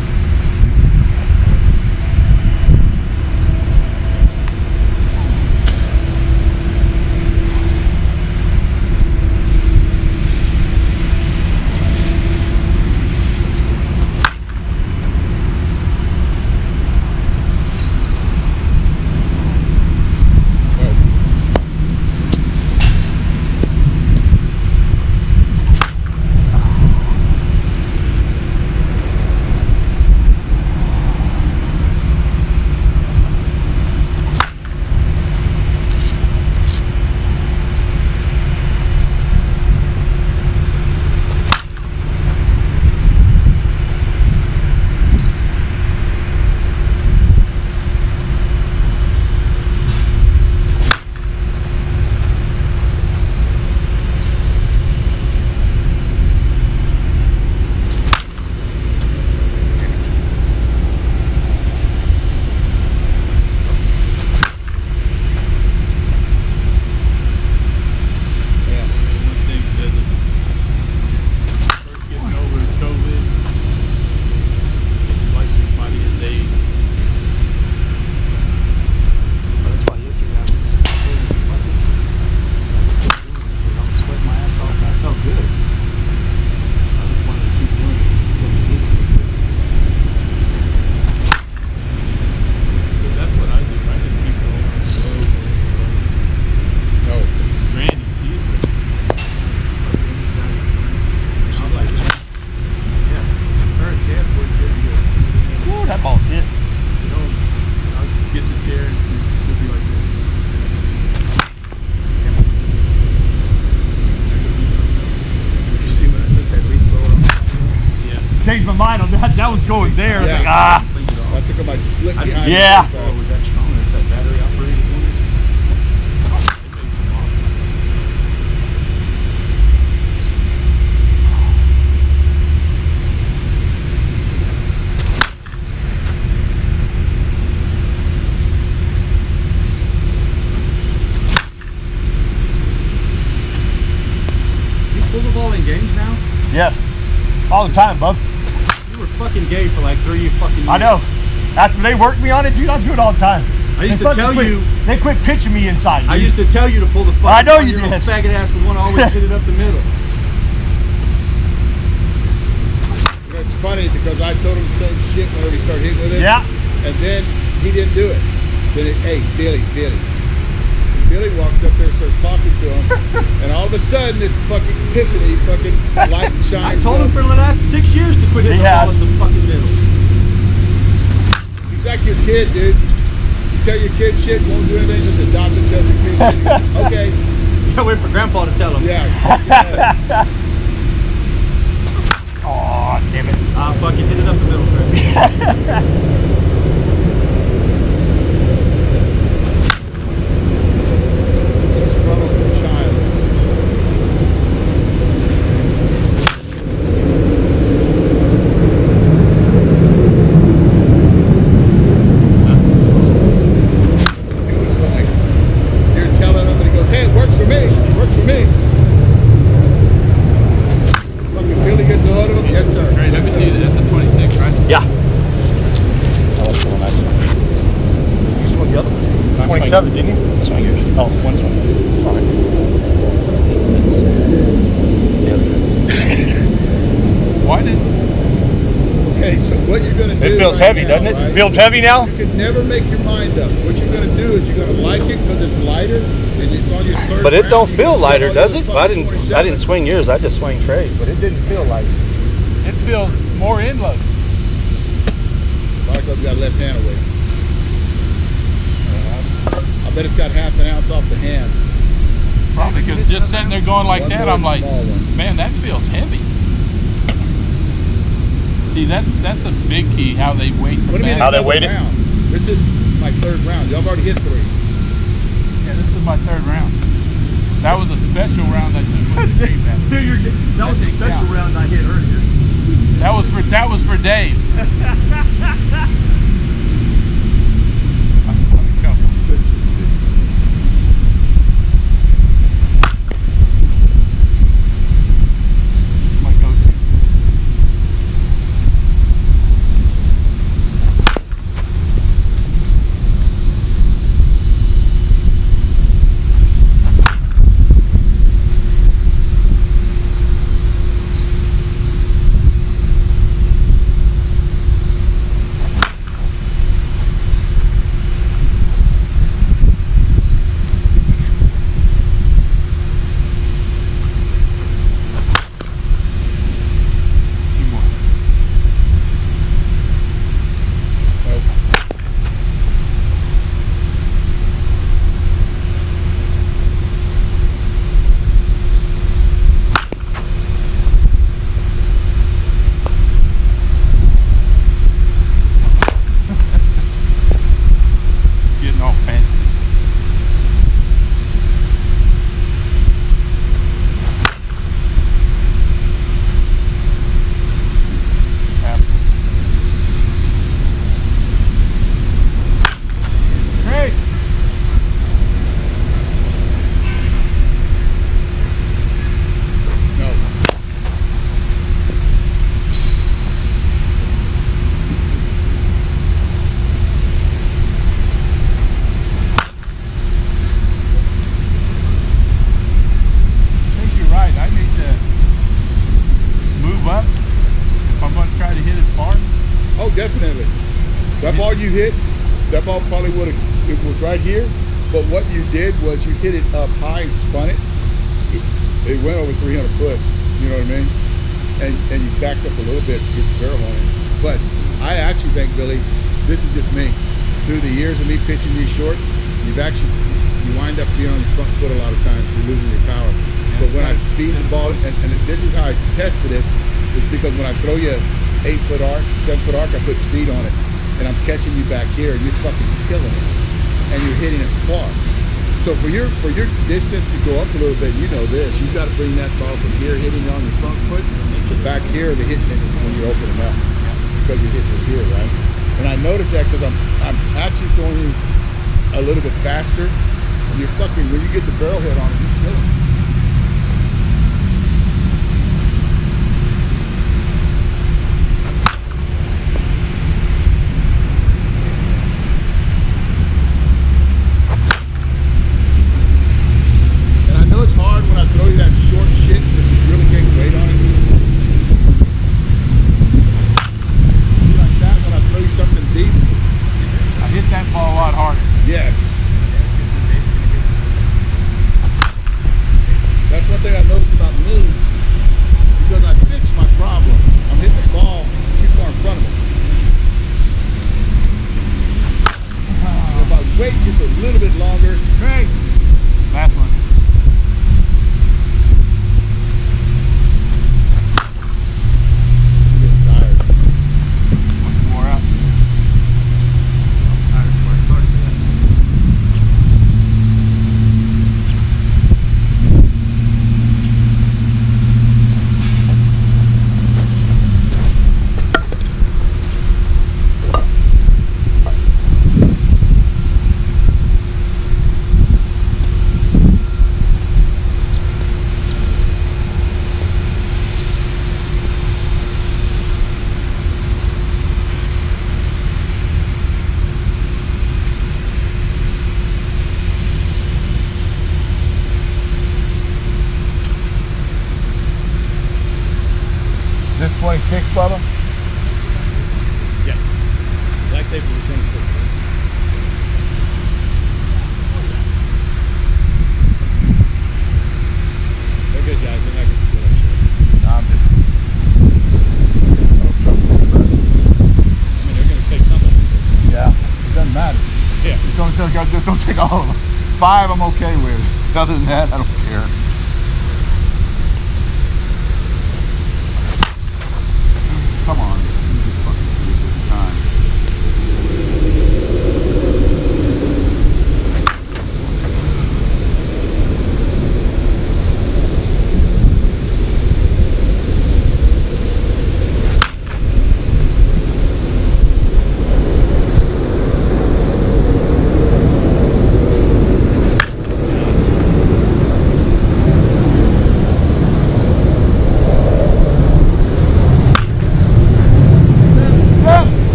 that was going there. Yeah. Like, ah. I took my slip behind. Yeah. Oh, was that strong? That's that battery operated one. You pull the ball in games now? Yes. All the time, bub. You were fucking gay for like 3 fucking years. I know. After they worked me on it, dude, I do it all the time. I used to tell you. They quit pitching me inside. I used to tell you to pull the fucking. I know you your did. Faggot ass would want to always hit it up the middle. You know, it's funny because I told him the same shit whenever he started hitting with it. Yeah. And then he didn't do it. Then it, hey, Billy. Billy walks up there and starts talking to him. And all of a sudden, it's fucking epiphany, fucking light and shine. I told him for the last 6 years to quit hitting the ball at the fucking middle. He's like your kid, dude. You tell your kid shit, won't do anything, just adopt and tell your kid shit. Okay. You gotta wait for grandpa to tell him. Yeah. Oh, damn it. Fucking hit it up the middle, Fred. Didn't you? That's one yours. Oh, one swing. All right. The other fence. Why did? Okay, so what you're gonna do? It feels right heavy, now, doesn't it? right? It feels heavy now. You can never make your mind up. What you're gonna do is you're gonna like it because it's lighter and it's on your third. But it round. don't You feel can lighter, sell does your it? fucking I didn't swing yours. I just swing Trey, but it didn't feel light. It feels more inload. Probably because we got less handle weight. I bet it's got half an ounce off the hands. Probably because just sitting there going like One that, more I'm like, small one. man, that feels heavy. See, that's a big key, how they weight the What do you mean? bat. How they weight it? This is my third round. Y'all have already hit 3. Yeah, this is my third round. That was a special round I took with the Dave bat. That was a special round I hit earlier. That was for Dave. Definitely. That ball you hit, that ball probably would have, it was right here, but what you did was you hit it up high and spun it. It went over 300 foot, you know what I mean? And you backed up a little bit to get the barrel on it. But I actually think, Billy, this is just me. Through the years of me pitching these short, you wind up being on your front foot a lot of times. You're losing your power. But when I speed the ball, and this is how I tested it, is because when I throw you 8-foot arc, 7-foot arc, I put speed on it, and I'm catching you back here, and you're fucking killing it, and you're hitting it far. So for your distance to go up a little bit, you know this, you've got to bring that ball from here, hitting on your front foot, to back here, to hitting it when you're opening up, because you're hitting it here, right? And I noticed that because I'm actually going a little bit faster, and you're fucking, when you get the barrel hit on it, you're killing it. Yes. That's one thing I noticed about me, because I fixed my problem. I'm hitting the ball too far in front of me. If I wait just a little bit longer. Great. Last one. I'm getting tired. More out. This 26, Bubba? Yeah. Black tape was 26. They're good guys. They're not going to steal that shit. Nah, I'm just. I mean, they're going to take some of it. Yeah, it doesn't matter. Yeah. Just don't take all of them. 5 I'm okay with. Other than that, I don't care. Come on. You just fucking do this every time.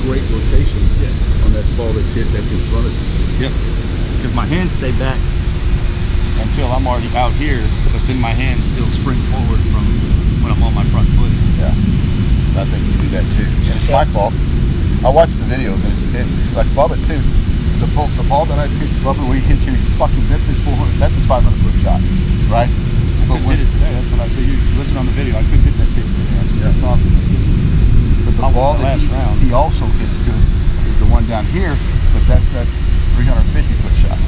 Great rotation on that ball that's hit that's in front of you. Yep. Because my hands stay back until I'm already out here, but then my hands still spring forward from when I'm on my front foot. Yeah. I think you do that too. And it's my fault. I watched the videos and it's like Bubba too. The ball that I pitched Bubba when he hits here, he fucking hit this 400. That's his 500 foot shot, right? But when hit it today, that's what I said. You listen on the video. I couldn't hit that pitch today. That's not. But the ball that he also hits good is the one down here, but that's that 350 foot shot.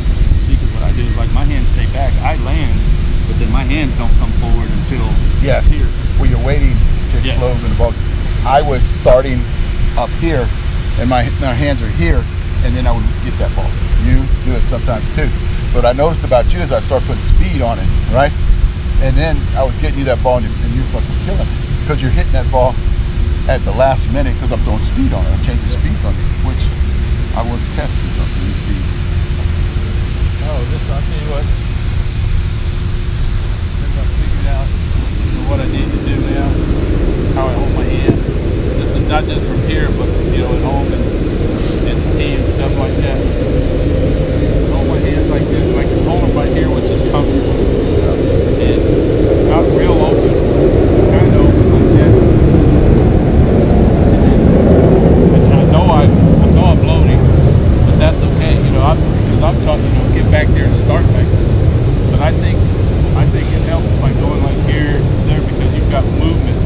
See, because what I do is like my hands stay back. I land, but then my hands don't come forward until here. Well, you're waiting to explode in the ball. I was starting up here, and my hands are here, and then I would get that ball. You do it sometimes too. But I noticed about you is I start putting speed on it, right? And then I was getting you that ball, and you're fucking killing it because you're hitting that ball at the last minute because I'm throwing speed on it. I'm changing speeds on it, which I was testing something. You see? Oh, this, I'll tell you what. Since I figured out what I need to do now, how I hold my hand. This is not just from here, but from, you know, at home and the tee and stuff like that. is I can hold them right here, which is comfortable. And not real open, kind of open like that. And I know I'm loading, but that's okay. You know, because I'm trying, you know, get back there and start back there. But I think it helps by going like here, there, because you've got movement.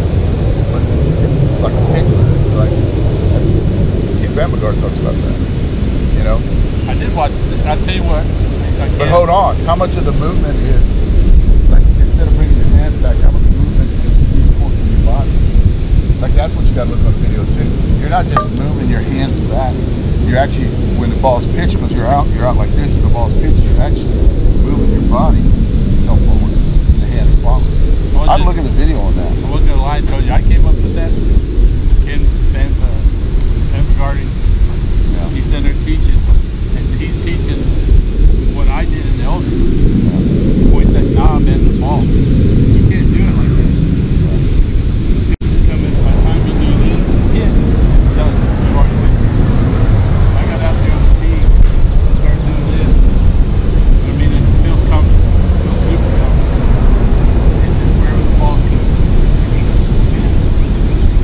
But it's like a pendulum. It's like, Van McGard talks about that, you know? I did watch it. I'll tell you what. But hold on, how much of the movement is, like, instead of bringing your hands back, how much movement is you pull from your body? Like, that's what you gotta look on the video too. You're not just moving your hands back. You're actually, when the ball's pitched, because you're out like this, and the ball's pitched, you're actually moving your body, you know, forward. The hands follow. I'd look at the video on that. I wasn't gonna lie, I told you, I came up with that in Van McGard. Yeah. He's in there teaching, and he's teaching what I did in the elder. Point that knob and the ball. You can't do it like that. Come in, by the time you do this, it's done. You've already been here. I got out there on the tee, started doing this. I mean, it feels comfortable. It feels super comfortable. It's just wherever the ball goes.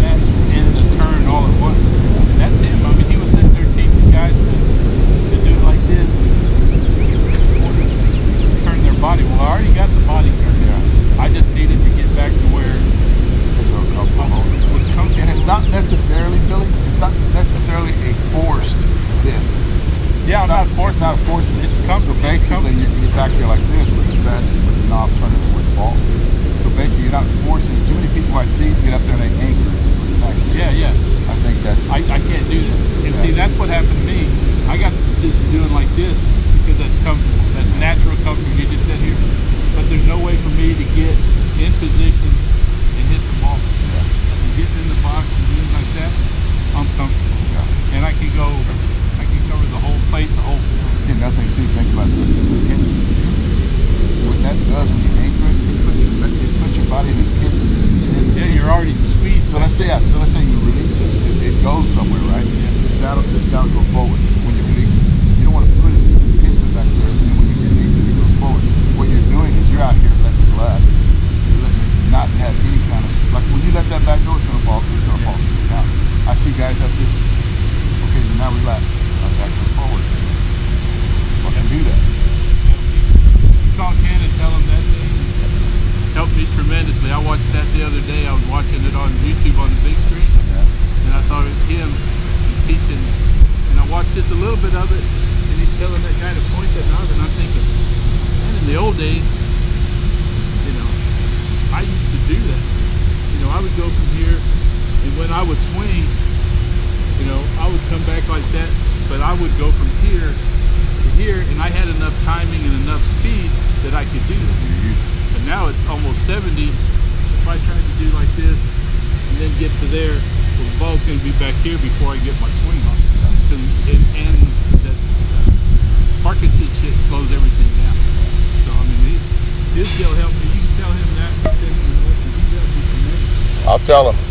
That and the turn all at once. And that's him. I mean, he was sitting there teaching guys to do it like this. Turn their body. Well, I already got the body turned down. I just needed to get back to where was comfortable. And it's not necessarily, Billy, it's not necessarily a forced this. Yeah, I'm not forcing. It's not forcing. It's comfortable. So basically, you get back here like this with the knob turning towards the ball. So basically, you're not forcing. Too many people I see get up there and they anchor it. Yeah. I think that's. I can't do that. And see, that's what happened to me. I got just doing like this because that's comfortable. That's natural comfort. You just sit here. But there's no way for me to get in position and hit the ball. And getting in the box and doing like that, I'm comfortable. And I can cover the whole plate, the whole field. See, nothing to think about this. What that does when you anchor it, it puts your body in a pit. Yeah, you're already squeezed. So let's say you release it. It goes somewhere, right? Yeah. It's got to go forward when you release it. You don't want to put it back there, and then when you release it, it goes forward. What you're doing is you're out here letting it glide. You're letting it not have any kind of, like when you let that back go, it's going to fall down. I see guys up here. Okay, so now relax. Now back goes forward. I can do that. You call Ken and tell him that helped me tremendously. I watched that the other day. I was watching it on YouTube on the big screen, and I saw him teaching, and I watched just a little bit of it, and he's telling that guy to point that knob, and I'm thinking, man, in the old days, you know, I used to do that. You know, I would go from here, and when I would swing, you know, I would come back like that, but I would go from here to here, and I had enough timing and enough speed that I could do that. But now it's almost 70. If I tried to do like this and then get to there, well, the ball's going to be back here before I get my swing on. And that parking seat shit slows everything down. So I mean, his deal helped me. You can tell him that. He helped me tremendous. I'll tell him.